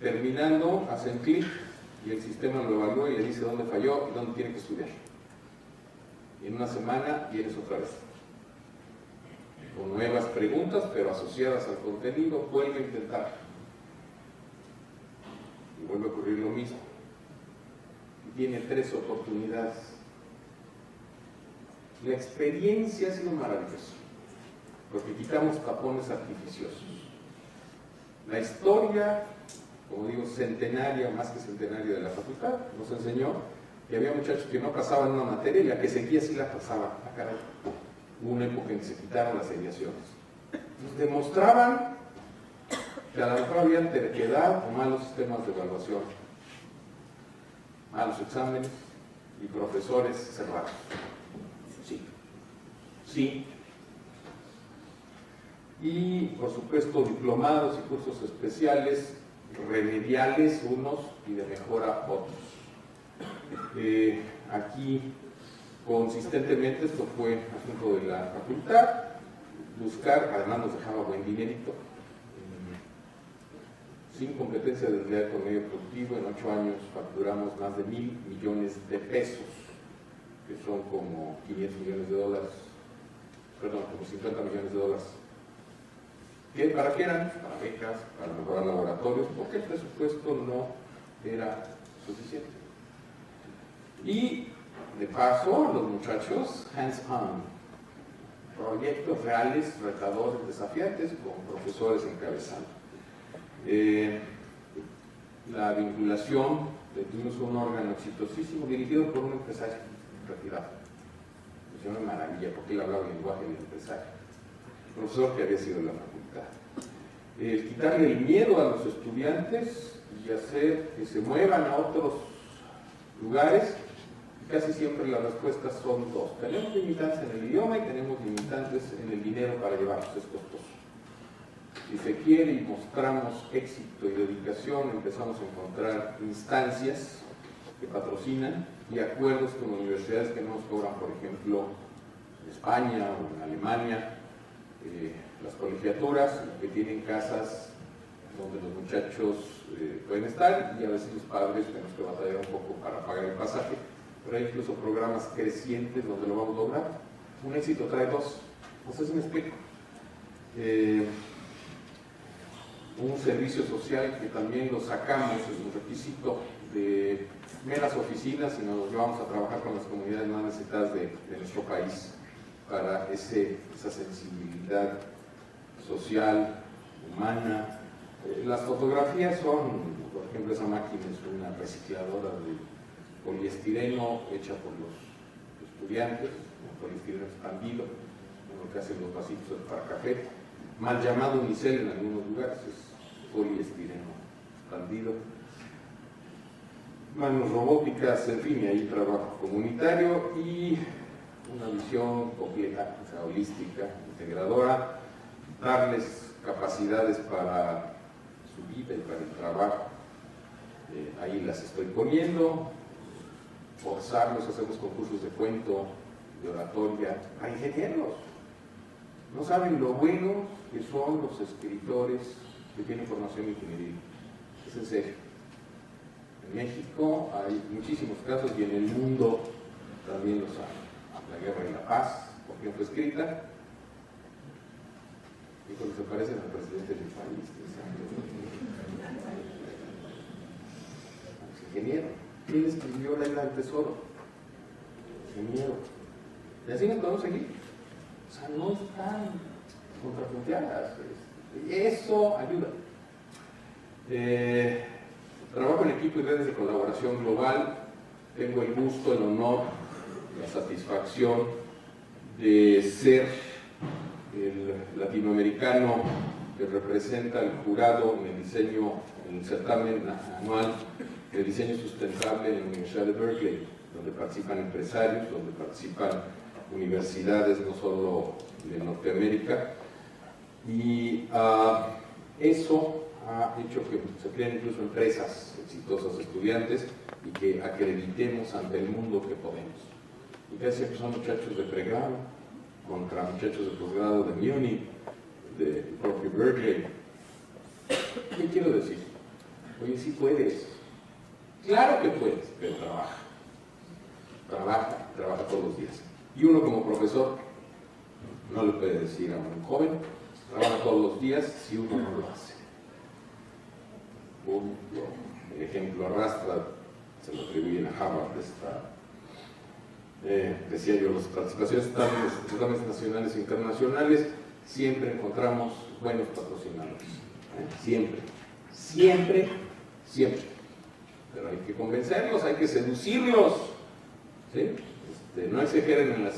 terminando, hacen clic y el sistema lo evalúa y le dice dónde falló y dónde tiene que estudiar. Y en una semana vienes otra vez, con nuevas preguntas, pero asociadas al contenido, vuelve a intentar. Y vuelve a ocurrir lo mismo. Y tiene 3 oportunidades. La experiencia ha sido maravillosa, porque quitamos tapones artificiosos. La historia, como digo, centenaria, más que centenaria de la facultad, nos enseñó que había muchachos que no pasaban una materia y la que seguía sí la pasaban. Ah, caray. Hubo una época en que se quitaron las seriaciones. Nos demostraban que a lo mejor había terquedad o malos sistemas de evaluación, malos exámenes y profesores cerrados. Sí. Y, por supuesto, diplomados y cursos especiales, remediales unos y de mejora otros. Aquí, consistentemente, esto fue asunto de la facultad, buscar, además nos dejaba buen dinerito, sin competencia de desleal con medio productivo, en 8 años facturamos más de 1,000 millones de pesos, que son como 500 millones de dólares, perdón, como 50 millones de dólares. ¿Para qué eran? Para becas, para mejorar laboratorios, porque el presupuesto no era suficiente. Y de paso, los muchachos, hands-on, proyectos reales, retadores, desafiantes, con profesores encabezando. La vinculación, tuvimos un órgano exitosísimo dirigido por un empresario retirado. Es una maravilla, porque él hablaba el lenguaje del empresario. Profesor que había sido de la facultad. Quitarle el miedo a los estudiantes y hacer que se muevan a otros lugares. Casi siempre las respuestas son dos. Tenemos limitantes en el idioma y tenemos limitantes en el dinero para llevarlos, es costoso. Si se quiere y mostramos éxito y dedicación, empezamos a encontrar instancias que patrocinan y acuerdos con universidades que no nos cobran, por ejemplo, en España o en Alemania, las colegiaturas, que tienen casas donde los muchachos pueden estar, y a veces los padres tenemos que batallar un poco para pagar el pasaje, pero hay incluso programas crecientes donde lo vamos a lograr. Un éxito trae dos, no sé si me explico. Un servicio social que también lo sacamos, es un requisito de meras oficinas, y nos llevamos a trabajar con las comunidades más necesitadas de nuestro país para esa sensibilidad social, humana. Las fotografías son, por ejemplo, esa máquina es una recicladora de poliestireno hecha por los estudiantes, un poliestireno expandido, lo que hacen los vasitos para café, mal llamado unicel en algunos lugares, es poliestireno expandido. Manos robóticas, en fin, hay trabajo comunitario y una visión completa, o sea, holística, integradora, darles capacidades para su vida y para el trabajo. Ahí las estoy poniendo, forzarlos, hacemos concursos de cuento, de oratoria, a ingenieros. No saben lo buenos que son los escritores que tienen formación en ingeniería. Es en serio. En México hay muchísimos casos y en el mundo también los hay. La Guerra y la Paz, por ejemplo, escrita, y cuando se parecen al presidente del país, ingeniero. ¿Quién escribió la Isla del Tesoro? Ingeniero. Y así nos podemos seguir. O sea, no están contrapunteadas. Eso ayuda. Trabajo en equipo y redes de colaboración global. Tengo el gusto, el honor, la satisfacción de ser el latinoamericano que representa al jurado en el diseño, en el certamen anual de diseño sustentable en la Universidad de Berkeley, donde participan empresarios, donde participan universidades no solo de Norteamérica, y eso ha hecho que se creen incluso empresas exitosas, estudiantes, y que acreditemos ante el mundo que podemos. Y casi siempre son muchachos de pregrado contra muchachos de posgrado de Múnich, de propio Berkeley. ¿Qué quiero decir? Oye, sí puedes. Claro que puedes, pero trabaja todos los días. Y uno como profesor no le puede decir a un joven, trabaja todos los días si uno no lo hace. El ejemplo arrastra, se lo atribuyen a Harvard, decía yo, las participaciones en certames nacionales e internacionales, siempre encontramos buenos patrocinadores. Siempre. Pero hay que convencerlos, hay que seducirlos. ¿Sí? No exageren en la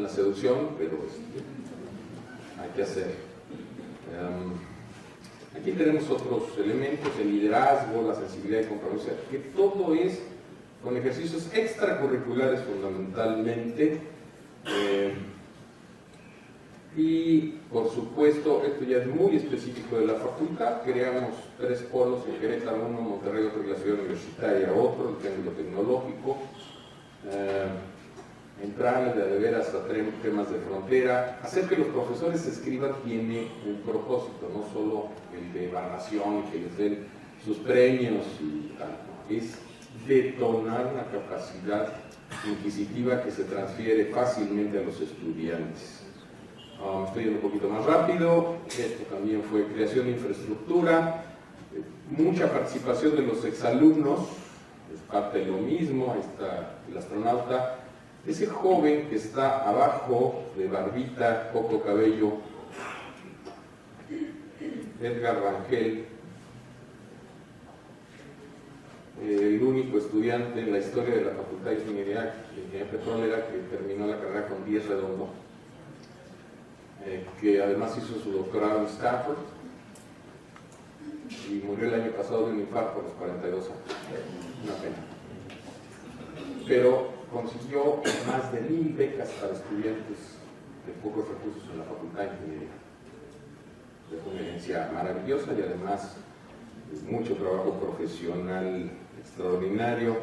seducción, pero hay que hacer. Aquí tenemos otros elementos, el liderazgo, la sensibilidad y compromiso, que todo es con ejercicios extracurriculares fundamentalmente. Y por supuesto, esto ya es muy específico de la facultad. Creamos 3 polos en Querétaro, uno en Monterrey, otro en la ciudad universitaria, otro el triángulo tecnológico. Entrar de veras a temas de frontera. Hacer que los profesores escriban tiene un propósito, no solo el de evaluación y que les den sus premios y tal, no. Es detonar una capacidad inquisitiva que se transfiere fácilmente a los estudiantes. Estoy yendo un poquito más rápido. Esto también fue creación de infraestructura, mucha participación de los exalumnos, es parte de lo mismo. Ahí está el astronauta. Ese joven que está abajo, de barbita, poco cabello, Edgar Rangel, el único estudiante en la historia de la Facultad de Ingeniería Petrolera que terminó la carrera con 10 redondo, que además hizo su doctorado en Stanford y murió el año pasado de un infarto a los 42 años. Una pena. Pero consiguió más de 1000 becas para estudiantes de pocos recursos en la Facultad de Ingeniería. Es una herencia maravillosa y además mucho trabajo profesional extraordinario.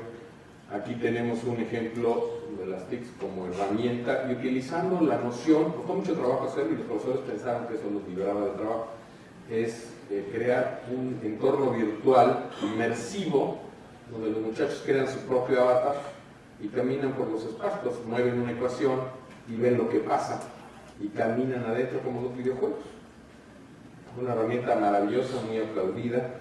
Aquí tenemos un ejemplo de las TICs como herramienta y utilizando la noción, costó mucho trabajo hacerlo y los profesores pensaron que eso los liberaba de trabajo, es crear un entorno virtual inmersivo donde los muchachos crean su propio avatar y caminan por los espacios, mueven una ecuación y ven lo que pasa y caminan adentro como los videojuegos. Una herramienta maravillosa, muy aplaudida.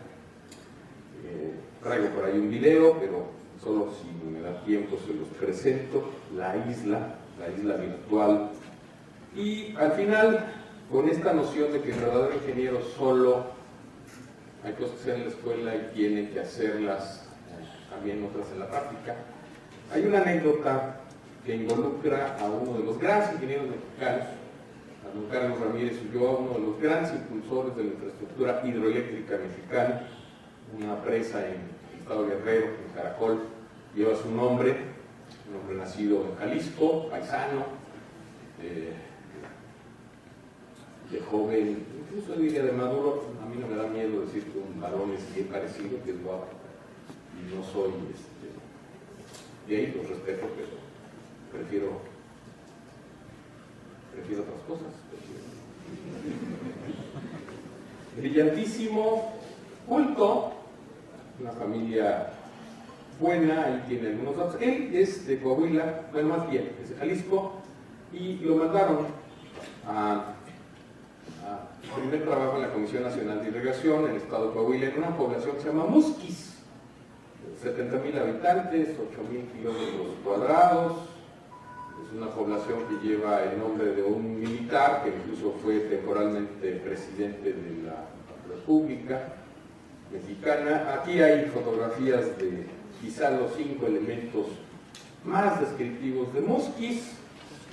Traigo por ahí un video, pero solo si me da tiempo se los presento. La isla virtual. Y al final, con esta noción de que el verdadero ingeniero solo hay cosas que hacer en la escuela y tiene que hacerlas también otras en la práctica, hay una anécdota que involucra a uno de los grandes ingenieros mexicanos, a don Carlos Ramírez Ulloa, uno de los grandes impulsores de la infraestructura hidroeléctrica mexicana, una presa en el estado de Guerrero, en Caracol, lleva su nombre, un hombre nacido en Jalisco, paisano, de joven, incluso diría de maduro. A mí no me da miedo decir que un varón es bien parecido, que es guapo, y no soy de ahí, los respeto, pero prefiero otras cosas. Brillantísimo, culto, una familia buena, ahí tiene algunos datos. Él es de Coahuila, bueno, más bien, es de Jalisco, y lo mandaron a su primer trabajo en la Comisión Nacional de Irrigación en el estado de Coahuila, en una población que se llama Musquis, 70,000 habitantes, 8,000 kilómetros cuadrados. Es una población que lleva el nombre de un militar que incluso fue temporalmente presidente de la República Mexicana. Aquí hay fotografías de quizá los 5 elementos más descriptivos de Musquis: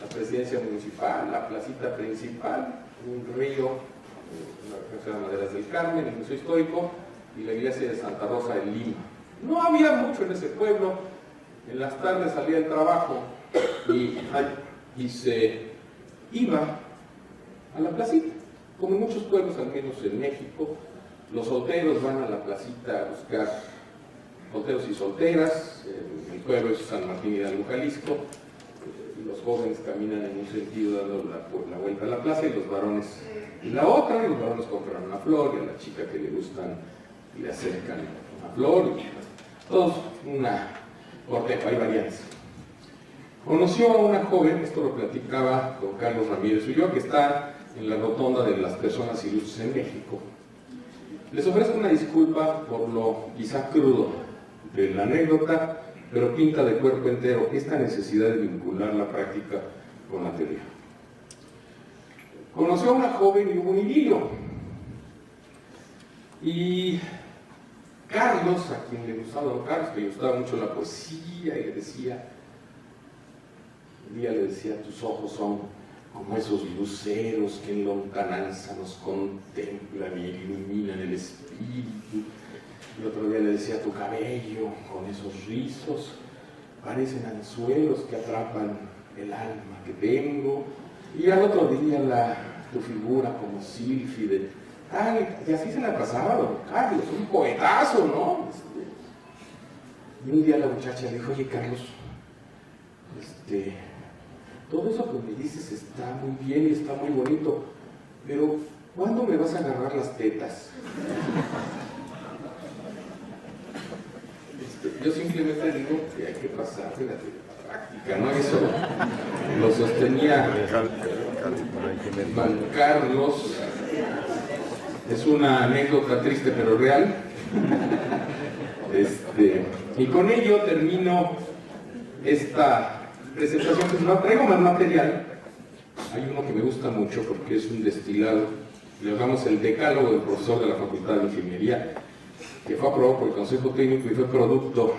la presidencia municipal, la placita principal, un río, una casa de Maderas del Carmen, el Museo Histórico y la iglesia de Santa Rosa de Lima. No había mucho en ese pueblo. En las tardes salía el trabajo y se iba a la placita, como en muchos pueblos, al menos en México. Los solteros van a la placita a buscar solteros y solteras. El pueblo es San Martín Hidalgo, Jalisco, y los jóvenes caminan en un sentido dando la vuelta a la plaza y los varones en la otra. Y los varones compran una flor y a la chica que le gustan le acercan una flor y todos una cortejo, hay variantes. Conoció a una joven, esto lo platicaba con Carlos Ramírez Ulloa, que está en la rotonda de las personas ilustres en México. Les ofrezco una disculpa por lo quizá crudo de la anécdota, pero pinta de cuerpo entero esta necesidad de vincular la práctica con la teoría. Conoció a una joven y hubo un idilio. Y Carlos, a quien le gustaba, don Carlos, que le gustaba mucho la poesía, y le decía, un día le decía: tus ojos son como esos luceros que en lontananza nos contemplan y iluminan el espíritu. Y otro día le decía: tu cabello, con esos rizos, parecen anzuelos que atrapan el alma que tengo. Y al otro día tu figura como sílfide. Y así se la pasaba don Carlos, un poetazo, ¿no? Y un día la muchacha le dijo: oye, Carlos, todo eso que me dices está muy bien y está muy bonito, pero ¿cuándo me vas a agarrar las tetas? Yo simplemente digo que hay que pasar de la práctica, ¿no? Eso lo sostenía Don Carlos. Es una anécdota triste pero real. Y con ello termino esta presentación. Que no traigo más material. Hay uno que me gusta mucho porque es un destilado. Le llamamos el decálogo del profesor de la Facultad de Ingeniería, que fue aprobado por el Consejo Técnico y fue producto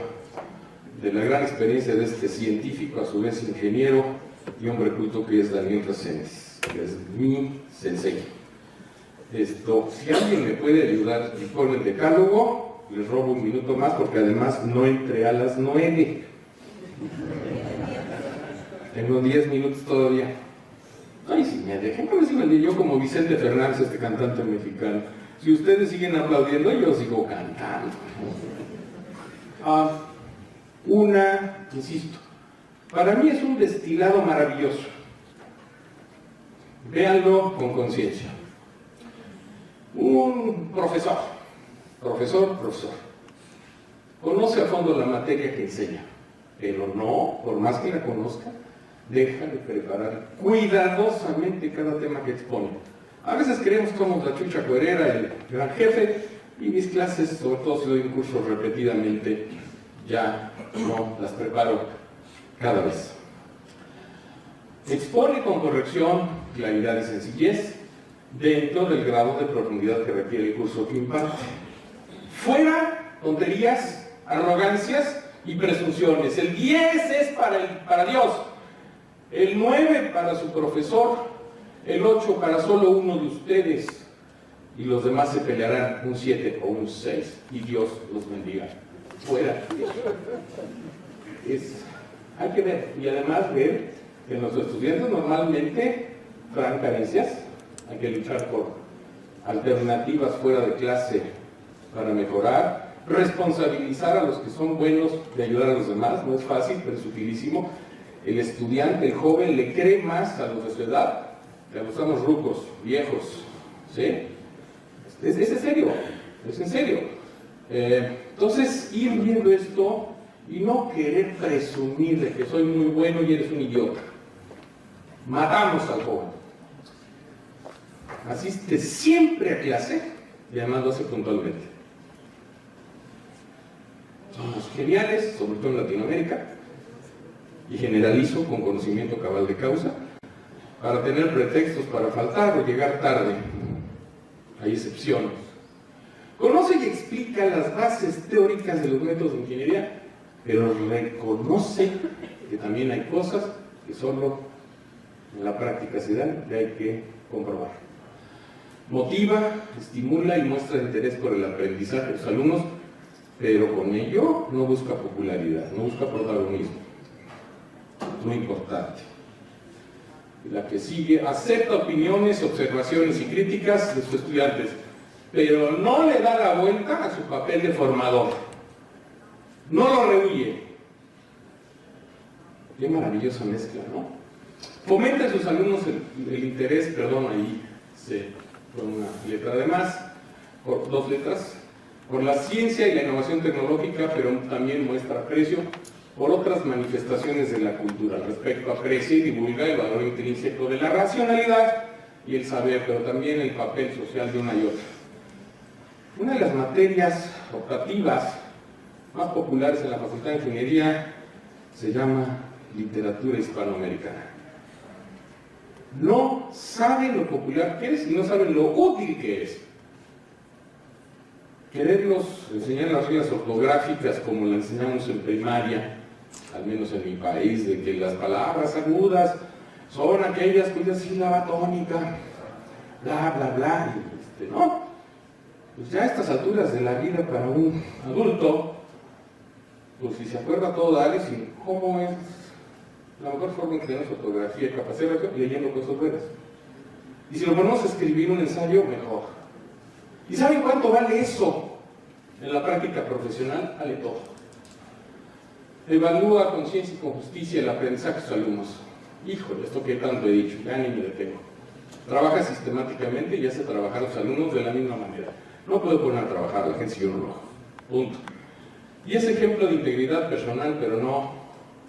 de la gran experiencia de este científico, a su vez ingeniero y hombre culto, que es Daniel Reséndiz, que es mi sensei. Si alguien me puede ayudar con el decálogo, les robo un minuto más, porque además no entré a las 9. Tengo 10 minutos todavía. Ay, si me dejen, no me sigo yo como Vicente Fernández, este cantante mexicano. Si ustedes siguen aplaudiendo, yo sigo cantando. Insisto, para mí es un destilado maravilloso. Véanlo con conciencia. Un profesor, conoce a fondo la materia que enseña, pero no, por más que la conozca, deja de preparar cuidadosamente cada tema que expone. A veces creemos que somos la chucha cuerera, el gran jefe, y mis clases, sobre todo si doy un curso repetidamente, ya no las preparo cada vez. Expone con corrección, claridad y sencillez dentro del grado de profundidad que requiere el curso que imparte. Fuera tonterías, arrogancias y presunciones. El 10 es para Dios, el 9 para su profesor, el 8 para solo uno de ustedes, y los demás se pelearán un 7 o un 6, y Dios los bendiga. Fuera. Hay que ver, y además ver que nuestros estudiantes normalmente traen carencias. Hay que luchar por alternativas fuera de clase para mejorar, responsabilizar a los que son buenos de ayudar a los demás. No es fácil, pero es utilísimo. El estudiante, el joven, le cree más a los de su edad que a los estamos rucos, viejos, ¿sí? Es en serio, es en serio. Entonces, ir viendo esto y no querer presumir de que soy muy bueno y eres un idiota. Matamos al joven. Asiste siempre a clase y además lo hace puntualmente. Somos geniales, sobre todo en Latinoamérica, y generalizo con conocimiento cabal de causa, para tener pretextos para faltar o llegar tarde. Hay excepciones. Conoce y explica las bases teóricas de los métodos de ingeniería, pero reconoce que también hay cosas que solo en la práctica se dan y hay que comprobar. Motiva, estimula y muestra interés por el aprendizaje de los alumnos, pero con ello no busca popularidad, no busca protagonismo. Es muy importante. La que sigue, acepta opiniones, observaciones y críticas de sus estudiantes, pero no le da la vuelta a su papel de formador. No lo rehuye. Qué maravillosa mezcla, ¿no? Fomenta en sus alumnos el interés, ahí se con una letra de más, por 2 letras, por la ciencia y la innovación tecnológica, pero también muestra aprecio por otras manifestaciones de la cultura. Al respecto, aprecia y divulga el valor intrínseco de la racionalidad y el saber, pero también el papel social de una y otra. Una de las materias optativas más populares en la Facultad de Ingeniería se llama literatura hispanoamericana. No saben lo popular que es y no saben lo útil que es. Querernos enseñar las reglas ortográficas como la enseñamos en primaria, al menos en mi país, de que las palabras agudas son aquellas cuyas sílaba tónica, bla, bla, bla, ¿no? Pues ya a estas alturas de la vida para un adulto, pues si se acuerda todo, dale, si cómo es la mejor forma en que tenemos ortografía y capacidad leyendo cosas buenas. Y si lo ponemos a escribir un ensayo, mejor. ¿Y saben cuánto vale eso? En la práctica profesional, vale todo. Evalúa con ciencia y con justicia el aprendizaje de sus alumnos. Híjole, esto que tanto he dicho, ya ni me detengo. Trabaja sistemáticamente y hace trabajar a los alumnos de la misma manera. No puedo poner a trabajar a la gente si yo no lo hago. Punto. Y es ejemplo de integridad personal, pero no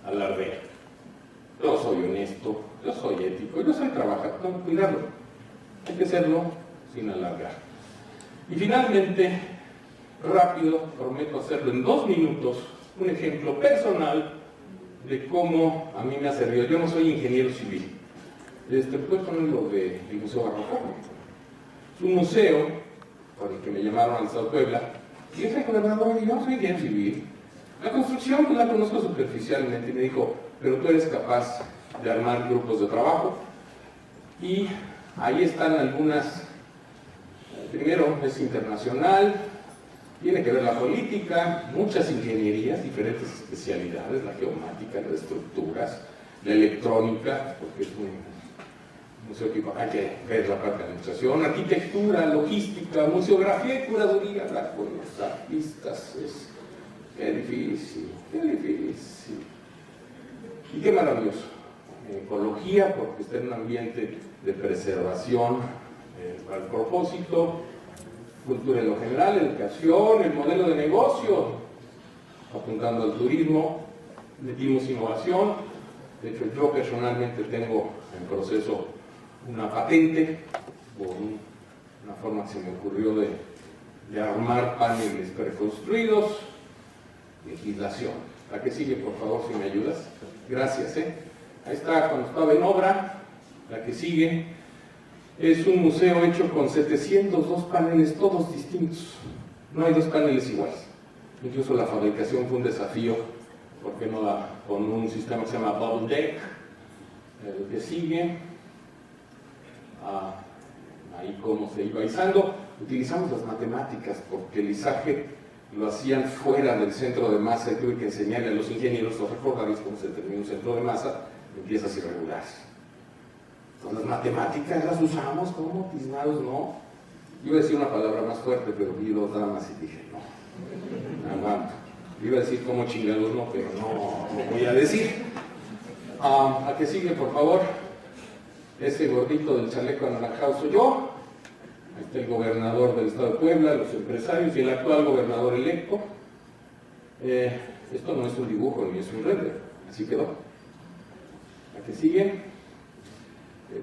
alardea. Yo soy honesto. honesto, yo soy ético, yo soy trabajador, tengo que cuidarlo. Hay que hacerlo sin alargar. Y finalmente, rápido, prometo hacerlo en 2 minutos, un ejemplo personal de cómo a mí me ha servido. Yo no soy ingeniero civil. Puedes ponerlo del Museo Barroco. Es un museo por el que me llamaron al Estado de Puebla. Y ese gobernador, yo no soy ingeniero civil. La construcción pues, la conozco superficialmente y me dijo, pero tú eres capaz de armar grupos de trabajo. Y ahí están algunas. Primero, es internacional, tiene que ver la política, muchas ingenierías, diferentes especialidades, la geomática, las estructuras, la electrónica, porque es un museo que hay que ver la parte de administración, arquitectura, logística, museografía y curaduría, hablar con los artistas, qué difícil, qué difícil. Y qué maravilloso. Ecología, porque está en un ambiente de preservación para el propósito, cultura en lo general, educación, el modelo de negocio, apuntando al turismo, metimos innovación. De hecho, yo personalmente tengo en proceso una patente por una forma que se me ocurrió de armar paneles preconstruidos. Legislación. La que sigue, por favor, si me ayudas. Gracias. Ahí está, cuando estaba en obra. La que sigue. Es un museo hecho con 702 paneles, todos distintos. No hay 2 paneles iguales. Incluso la fabricación fue un desafío, porque no da con un sistema que se llama Bubble Deck. El que sigue, ahí cómo se iba izando. Utilizamos las matemáticas, porque el izaje lo hacían fuera del centro de masa y tuve que enseñarle a los ingenieros, los recordaréis cómo se determina un centro de masa en piezas irregulares. Entonces, las matemáticas las usamos como tiznados, ¿no? Iba a decir una palabra más fuerte, pero vi 2 dramas y dije, no, aguanto. Iba a decir como chingados, no, pero no voy a decir. ¿A qué sigue, por favor? Ese gordito del chaleco anaranjado soy yo. Ahí está el gobernador del Estado de Puebla, los empresarios y el actual gobernador electo. Esto no es un dibujo ni es un render, así quedó. ¿A qué sigue?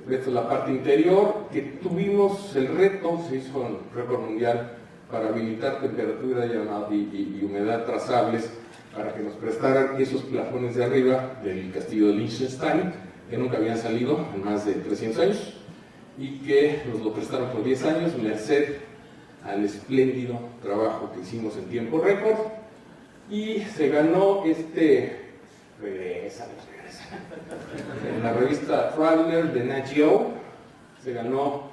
Esta es la parte interior, que tuvimos el reto, se hizo un récord mundial para habilitar temperatura y humedad trazables para que nos prestaran esos plafones de arriba del castillo de Liechtenstein, que nunca habían salido en más de 300 años, y que nos lo prestaron por 10 años, merced al espléndido trabajo que hicimos en tiempo récord, y se ganó en la revista Traveler de Nat Geo, se ganó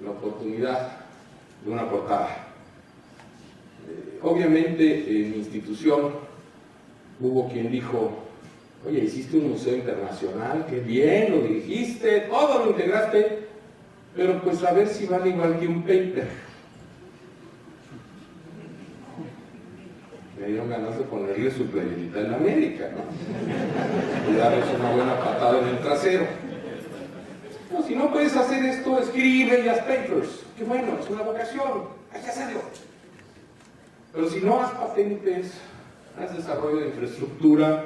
la oportunidad de una portada. Obviamente en mi institución hubo quien dijo, oye, hiciste un museo internacional, qué bien, lo dirigiste, todo lo integraste, pero pues a ver si vale igual que un paper. Me dieron ganas de ponerle su playerita en América, ¿no? Y darles una buena patada en el trasero. No, si no puedes hacer esto, escribe y haz papers. Qué bueno, es una vocación, hay que hacerlo. Pero si no haz patentes, haz desarrollo de infraestructura,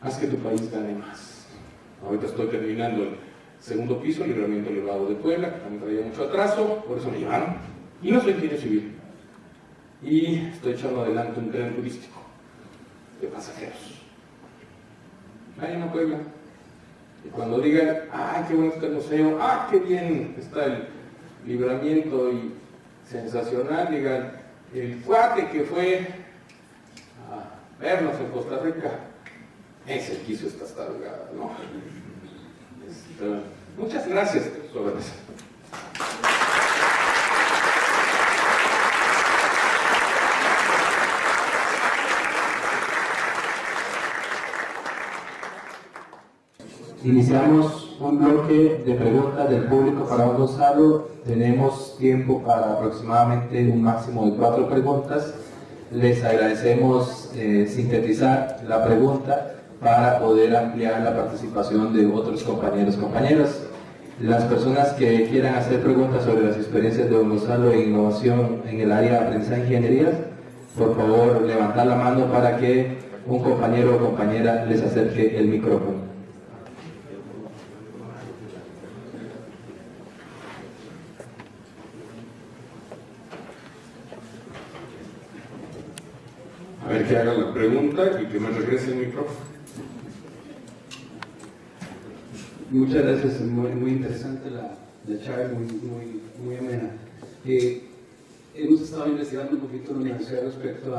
haz que tu país gane más. Ahorita estoy terminando el 2.º piso, el libramiento elevado de Puebla, que también traía mucho atraso, por eso me llevaron. Y no soy ingeniero civil. Y estoy echando adelante un tren turístico de pasajeros. Ahí en Puebla. Y cuando digan, ¡ay, qué bueno está el museo! ¡Ah, qué bien está el libramiento! Y sensacional, digan, el cuate que fue a vernos en Costa Rica, ese que hizo estas tarugadas, ¿no? Muchas gracias sobre eso. Iniciamos un bloque de preguntas del público para don Gonzalo. Tenemos tiempo para aproximadamente un máximo de 4 preguntas. Les agradecemos sintetizar la pregunta para poder ampliar la participación de otros compañeros y compañeras. Las personas que quieran hacer preguntas sobre las experiencias de don Gonzalo en innovación en el área de aprendizaje de ingenierías, por favor levantar la mano para que un compañero o compañera les acerque el micrófono. que haga la pregunta y que me regrese el micrófono. Muchas gracias, muy interesante la charla, muy amena. Hemos estado investigando un poquito en la universidad respecto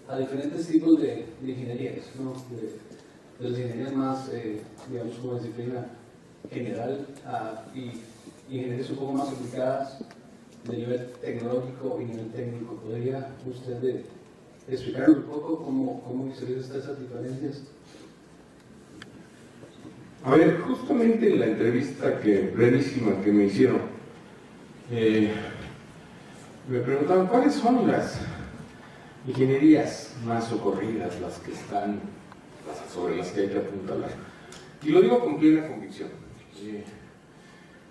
a diferentes tipos de ingenierías, ¿no? De las ingenierías más, digamos, como disciplina general y ingenierías un poco más aplicadas de nivel tecnológico y nivel técnico. ¿Podría usted explicarnos un poco cómo visualiza estas diferencias? A ver, justamente en la entrevista brevísima que me hicieron, me preguntaban cuáles son las ingenierías más socorridas, las que están, sobre las que hay que apuntalar. Y lo digo con plena convicción.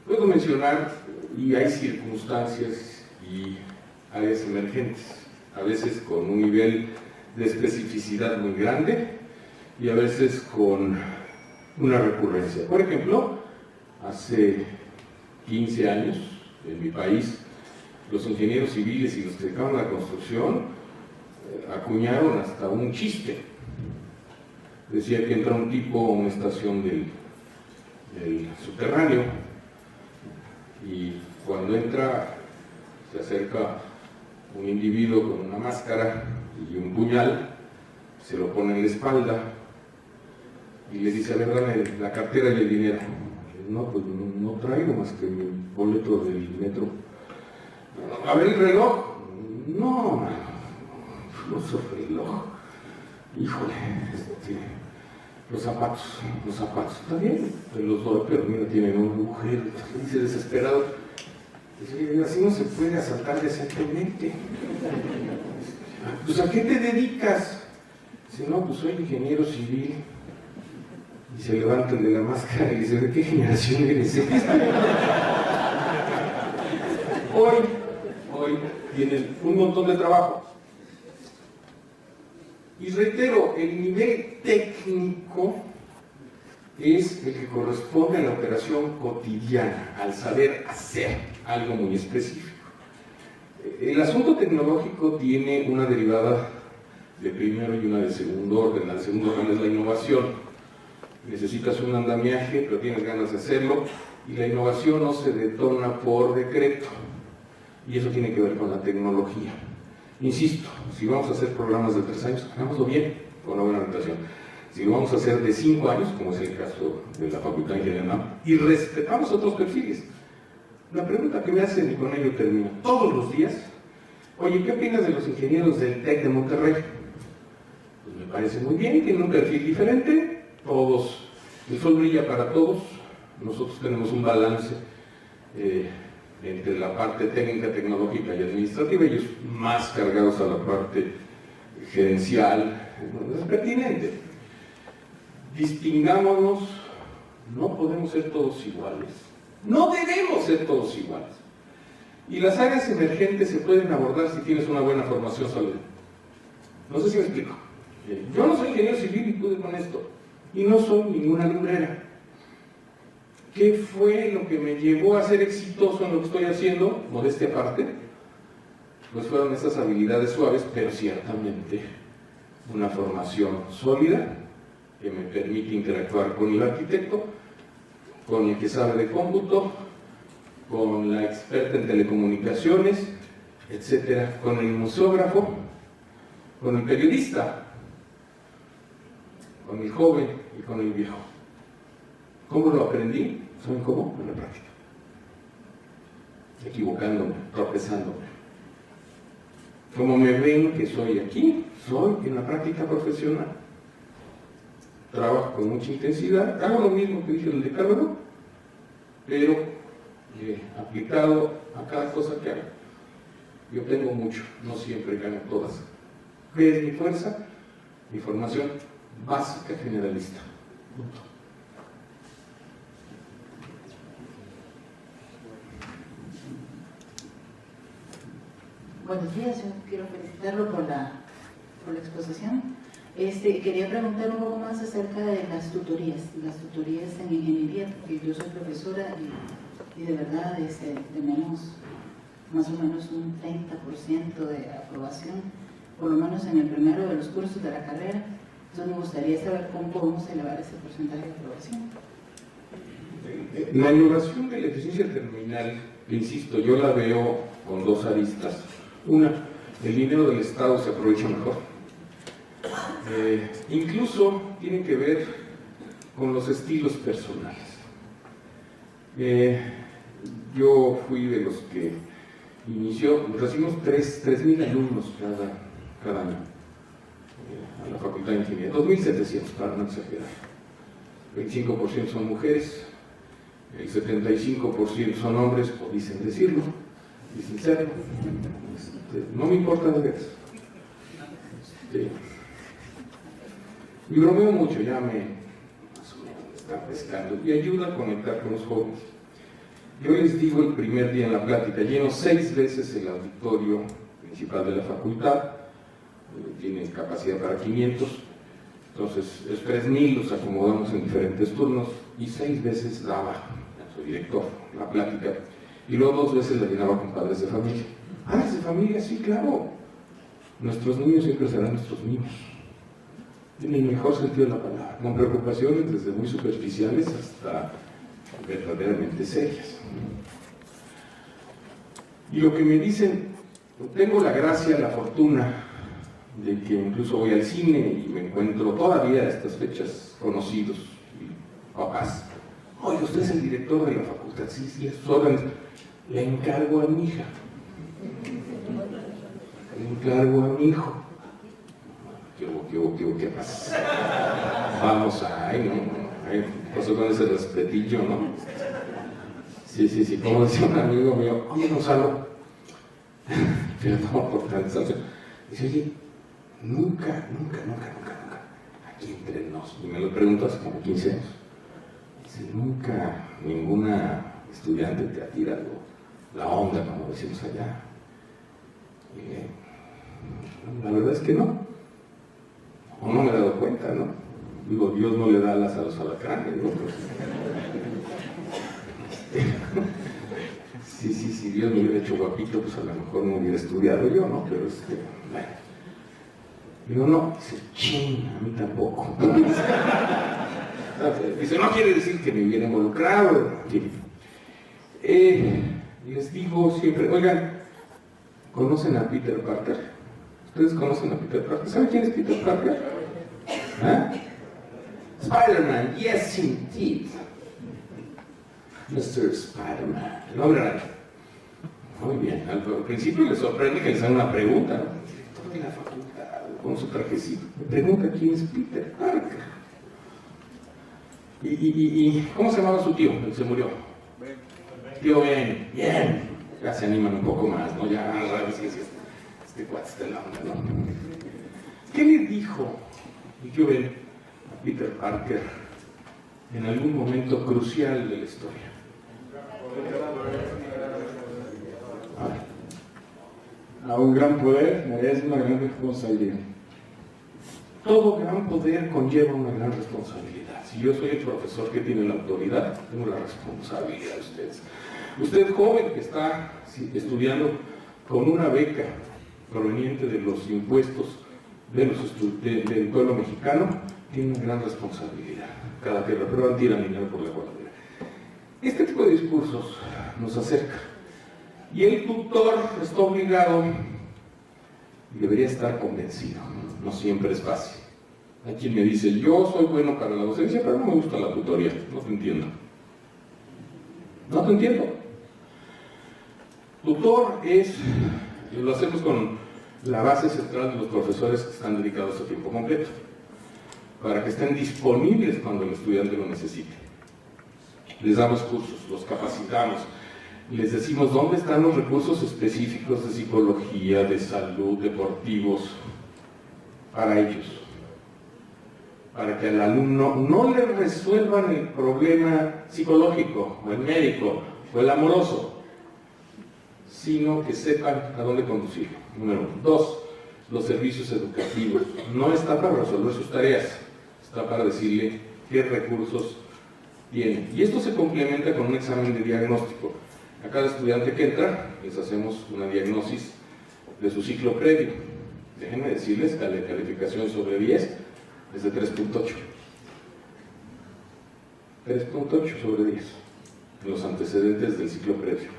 Puedo mencionar, y hay circunstancias y áreas emergentes, a veces con un nivel de especificidad muy grande y a veces con una recurrencia. Por ejemplo, hace 15 años en mi país, los ingenieros civiles y los que dedicaban a la construcción acuñaron hasta un chiste. Decía que entra un tipo a una estación del subterráneo y cuando entra se acerca un individuo con una máscara y un puñal, se lo pone en la espalda y le dice: a ver, dame la cartera y el dinero. No, pues no traigo más que mi boleto del metro. A ver, el reloj. No reloj. Híjole, los zapatos, está bien, te los doy, pero mira, tienen un agujero. Dice desesperado: dice, así no se puede asaltar decentemente. Pues, ¿a qué te dedicas? Dice: no, pues soy ingeniero civil. Y se levanta el de la máscara y dice: ¿de qué generación eres? Hoy tienen un montón de trabajo. Y reitero, el nivel técnico es el que corresponde a la operación cotidiana, al saber hacer algo muy específico. El asunto tecnológico tiene una derivada de primero y una de segundo orden. La de segundo orden es la innovación. Necesitas un andamiaje, pero tienes ganas de hacerlo, y la innovación no se detona por decreto, y eso tiene que ver con la tecnología. Insisto, si vamos a hacer programas de 3 años, hagámoslo bien, con una buena orientación. Si lo vamos a hacer de 5 años, como es el caso de la Facultad de Ingeniería, y respetamos otros perfiles. La pregunta que me hacen, y con ello termino, todos los días: oye, ¿qué opinas de los ingenieros del TEC de Monterrey? Pues me parece muy bien, tienen un perfil diferente. Todos, el sol brilla para todos. Nosotros tenemos un balance entre la parte técnica, tecnológica y administrativa, ellos más cargados a la parte gerencial. Es pertinente. Distingámonos, no podemos ser todos iguales, no debemos ser todos iguales. Y las áreas emergentes se pueden abordar si tienes una buena formación sólida. No sé si me explico. Yo no soy ingeniero civil y pude con esto. Y no soy ninguna lumbrera. ¿Qué fue lo que me llevó a ser exitoso en lo que estoy haciendo? Modestia aparte, pues fueron esas habilidades suaves, pero ciertamente una formación sólida que me permite interactuar con el arquitecto, con el que sabe de cómputo, con la experta en telecomunicaciones, etcétera, con el museógrafo, con el periodista, con el joven y con el viejo. ¿Cómo lo aprendí? ¿Saben cómo? En la práctica. Equivocándome, tropezándome. Como me ven que soy aquí, soy en la práctica profesional. Trabajo con mucha intensidad, hago lo mismo que dije en el decálogo, pero aplicado a cada cosa que hago. Yo tengo mucho, no siempre gano todas. ¿Qué es mi fuerza? Mi formación básica generalista. Punto. Buenos días, yo quiero felicitarlo por la exposición. Quería preguntar un poco más acerca de las tutorías en ingeniería, porque yo soy profesora y de verdad tenemos más o menos un 30% de aprobación por lo menos en el primero de los cursos de la carrera. Entonces me gustaría saber cómo podemos elevar ese porcentaje de aprobación. La elevación de la eficiencia terminal, insisto, yo la veo con dos aristas. Una, el dinero del Estado se aprovecha mejor. Incluso tiene que ver con los estilos personales. Yo fui de los que inició, recibimos 3.000 alumnos cada año a la Facultad de Ingeniería, 2.700 para no exagerar. 25% son mujeres, el 75% son hombres, o dicen decirlo, dicen serlo. No me importa de eso. Y bromeo mucho, ya más o menos me están pescando, y ayuda a conectar con los jóvenes. Yo les digo el primer día en la plática, lleno 6 veces el auditorio principal de la facultad, tiene capacidad para 500, entonces es 3.000, los acomodamos en diferentes turnos, y 6 veces daba, soy director, la plática, y luego 2 veces la llenaba con padres de familia. Padres de familia, sí, claro, nuestros niños siempre serán nuestros niños, en el mejor sentido de la palabra, con preocupaciones desde muy superficiales hasta verdaderamente serias. Y lo que me dicen, tengo la gracia, la fortuna de que incluso voy al cine y me encuentro todavía a estas fechas conocidos y papás. Oye, usted es el director de la facultad, sí, es órdenes. Le encargo a mi hija, le encargo a mi hijo. ¿Qué pasa? Vamos, ay, no, pasó con ese respetillo, ¿no? Sí, como decía un amigo mío, oye, Gonzalo, pero no por cansancio, dice, oye, nunca, aquí entre nos, y me lo pregunto hace como 15 años, dice, nunca ninguna estudiante te ha tirado la onda, como decimos allá. Y la verdad es que no. O no me he dado cuenta, ¿no? Digo, Dios no le da alas a los alacranes, ¿no? Si Dios me hubiera hecho guapito, pues a lo mejor no hubiera estudiado yo, ¿no? Pero bueno. Digo, no, dice, ching, a mí tampoco. Dice, no quiere decir que me hubiera involucrado. Les digo siempre, oigan, ¿conocen a Peter Parker? ¿Ustedes conocen a Peter Parker? ¿Saben quién es Peter Parker? ¿Ah? Spider-Man, yes indeed. Mr. Spider-Man. El hombre araña. Muy bien. Al principio les sorprende que les hagan una pregunta, ¿no? El director de la facultad, con su trajecito. Me pregunta quién es Peter Parker. ¿Y cómo se llamaba su tío? Él se murió. Tío Ben. Bien. Ya se animan un poco más, ¿no? Ya, este cuate está en la onda, ¿no? ¿Qué le dijo el tío Ben a Peter Parker en algún momento crucial de la historia? A un gran poder merece una gran responsabilidad. Todo gran poder conlleva una gran responsabilidad. Si yo soy el profesor que tiene la autoridad, tengo la responsabilidad de ustedes. Usted joven que está estudiando con una beca proveniente de los impuestos del pueblo mexicano, tiene una gran responsabilidad. Cada que reprueban tiran dinero por la guardera. Este tipo de discursos nos acerca. Y el tutor está obligado y debería estar convencido. No siempre es fácil. Hay quien me dice, yo soy bueno para la docencia, pero no me gusta la tutoría. No te entiendo. No te entiendo. Tutor es, y lo hacemos con la base central de los profesores que están dedicados a tiempo completo, para que estén disponibles cuando el estudiante lo necesite. Les damos cursos, los capacitamos, les decimos dónde están los recursos específicos de psicología, de salud, deportivos, para ellos, para que al alumno no le resuelvan el problema psicológico, o el médico, o el amoroso, sino que sepan a dónde conducirlo. Número 1. 2. Los servicios educativos. No está para resolver sus tareas, está para decirle qué recursos tiene. Y esto se complementa con un examen de diagnóstico. A cada estudiante que entra, les hacemos una diagnosis de su ciclo previo. Déjenme decirles que la calificación sobre 10 es de 3.8. 3.8 sobre 10 en los antecedentes del ciclo previo.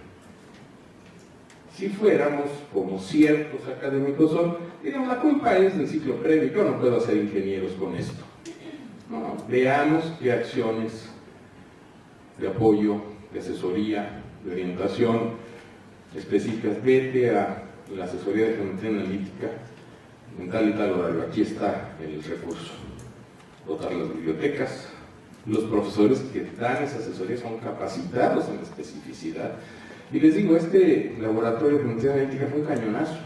Si fuéramos como ciertos académicos son, digamos, la culpa es del ciclo previo, yo no puedo hacer ingenieros con esto. No, veamos qué acciones de apoyo, de asesoría, de orientación específicas. Vete a la asesoría de geometría analítica en tal y tal horario. Aquí está el recurso. Dotar las bibliotecas. Los profesores que dan esa asesoría son capacitados en la especificidad. Y les digo, este laboratorio de geometría analítica fue un cañonazo,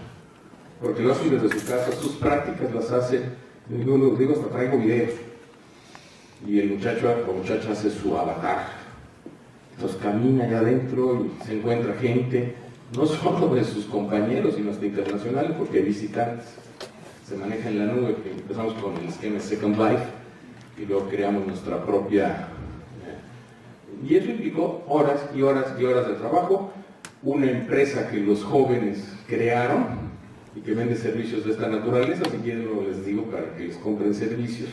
porque lo hacen desde su casa, sus prácticas las hace, digo, hasta traigo videos. Y el muchacho o muchacha hace su avatar. Entonces camina allá adentro y se encuentra gente, no solo de sus compañeros, sino hasta internacionales, porque hay visitantes. Se maneja en la nube, que empezamos con el esquema Second Life, y luego creamos nuestra propia... Y eso implicó horas y horas y horas de trabajo. Una empresa que los jóvenes crearon y que vende servicios de esta naturaleza, si quieren lo les digo para que les compren servicios.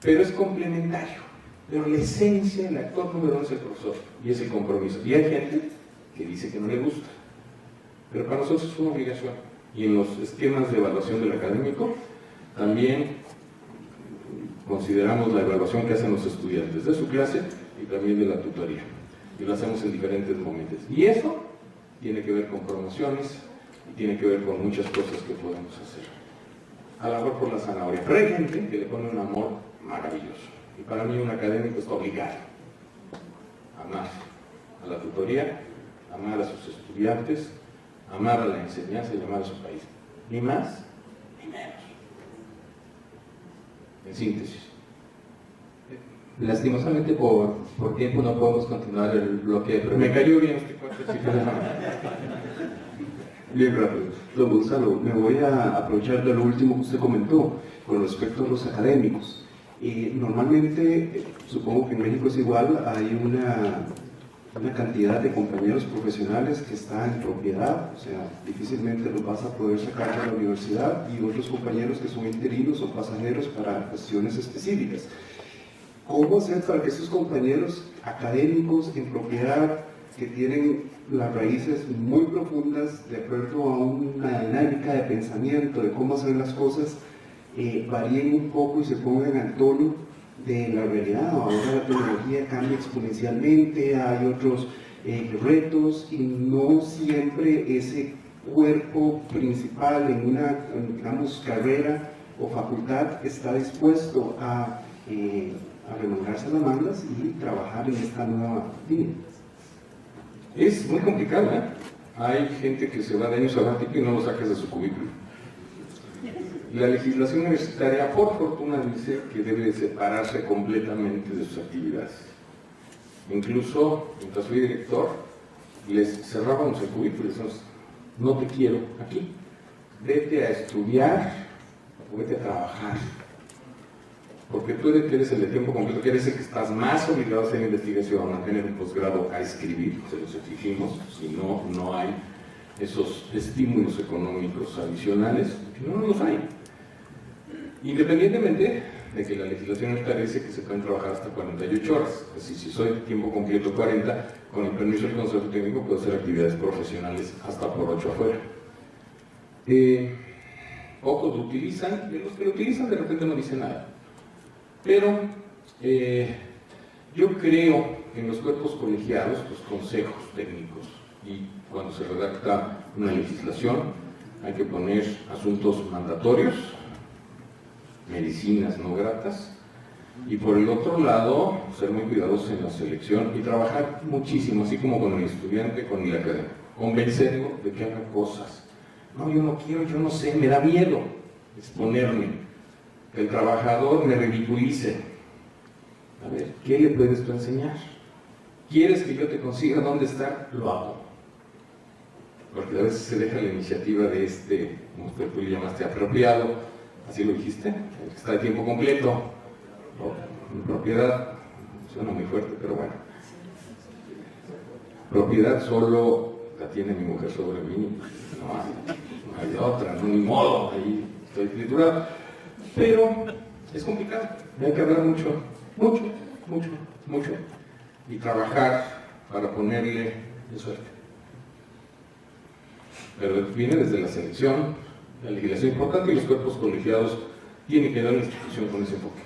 Pero es complementario. Pero la esencia, el actor número uno es el profesor, y es el compromiso. Y hay gente que dice que no le gusta, pero para nosotros es una obligación. Y en los esquemas de evaluación del académico, también consideramos la evaluación que hacen los estudiantes de su clase y también de la tutoría. Y lo hacemos en diferentes momentos. Y eso tiene que ver con promociones y tiene que ver con muchas cosas que podemos hacer. Al amor por la zanahoria. Pero hay gente que le pone un amor maravilloso. Y para mí un académico está obligado a amar a la tutoría, amar a sus estudiantes, amar a la enseñanza y amar a su país. Ni más, ni menos. En síntesis. Lastimosamente por tiempo no podemos continuar el bloque de preguntas. Me cayó bien este cuate. Bien rápido. Don Gonzalo, me voy a aprovechar de lo último que usted comentó con respecto a los académicos. Normalmente, supongo que en México es igual, hay una cantidad de compañeros profesionales que están en propiedad, o sea, difícilmente los vas a poder sacar de la universidad, y otros compañeros que son interinos o pasajeros para cuestiones específicas. ¿Cómo hacer para que esos compañeros académicos en propiedad, que tienen las raíces muy profundas de acuerdo a una dinámica de pensamiento de cómo hacer las cosas, varíen un poco y se pongan al tono de la realidad? Ahora la tecnología cambia exponencialmente, hay otros retos, y no siempre ese cuerpo principal en una, digamos, carrera o facultad está dispuesto a remangarse las mangas y trabajar en esta nueva línea. Es muy complicado, ¿eh? Hay gente que se va de año sabático y no lo sacas de su cubículo. La legislación universitaria, por fortuna, dice que debe separarse completamente de sus actividades. Incluso, mientras fui director, les cerrábamos el cubículo y decíamos, no te quiero aquí, vete a estudiar o vete a trabajar. Porque tú eres el de tiempo completo, que eres el que estás más obligado a hacer investigación, a tener un posgrado, a escribir, se los exigimos, si no, no hay esos estímulos económicos adicionales, que no los hay. Independientemente de que la legislación establece que se pueden trabajar hasta 48 horas, es decir, si soy de tiempo completo 40, con el permiso del Consejo Técnico puedo hacer actividades profesionales hasta por 8 afuera. Pocos lo utilizan, y los que lo utilizan de repente no dicen nada. Pero yo creo que en los cuerpos colegiados, los consejos técnicos, y cuando se redacta una legislación, hay que poner asuntos mandatorios, medicinas no gratas, y por el otro lado, ser muy cuidadosos en la selección y trabajar muchísimo, así como con el estudiante, con el académico, convencerlo de que haga cosas. No, yo no quiero, yo no sé, me da miedo exponerme. Que el trabajador me ridiculice. A ver, ¿qué le puedes tú enseñar? ¿Quieres que yo te consiga dónde estar? Lo hago. Porque a veces se deja la iniciativa de como usted tú le llamaste, apropiado, así lo dijiste, el que está de tiempo completo, en propiedad, suena muy fuerte, pero bueno. Propiedad solo la tiene mi mujer sobre mí, no hay de otra, no ni modo, ahí estoy triturado. Pero es complicado, hay que hablar mucho, y trabajar para ponerle de suerte. Pero viene desde la selección, la legislación importante, y los cuerpos colegiados tienen que dar una institución con ese enfoque.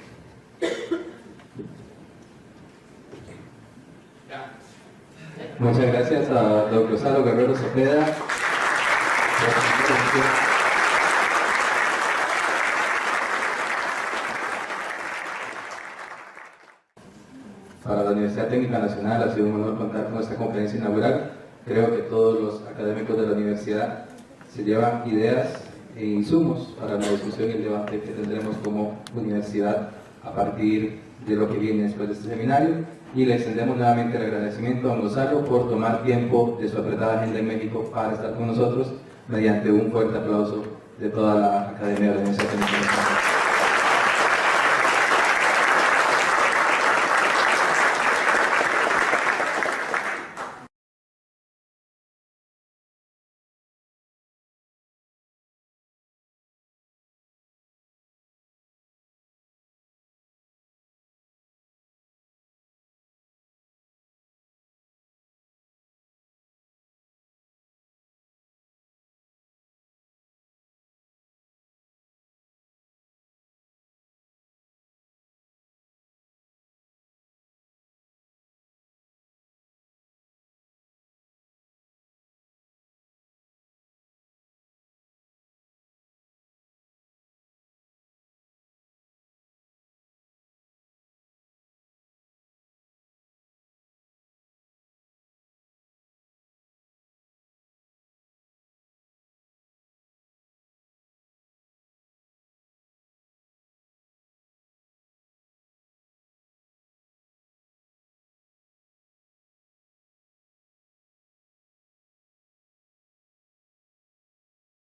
Muchas gracias a don Gonzalo Guerrero Cepeda. Para la Universidad Técnica Nacional ha sido un honor contar con esta conferencia inaugural. Creo que todos los académicos de la universidad se llevan ideas e insumos para la discusión y el debate que tendremos como universidad a partir de lo que viene después de este seminario. Y le extendemos nuevamente el agradecimiento a don Gonzalo por tomar tiempo de su apretada agenda en México para estar con nosotros, mediante un fuerte aplauso de toda la Academia de la Universidad Técnica Nacional.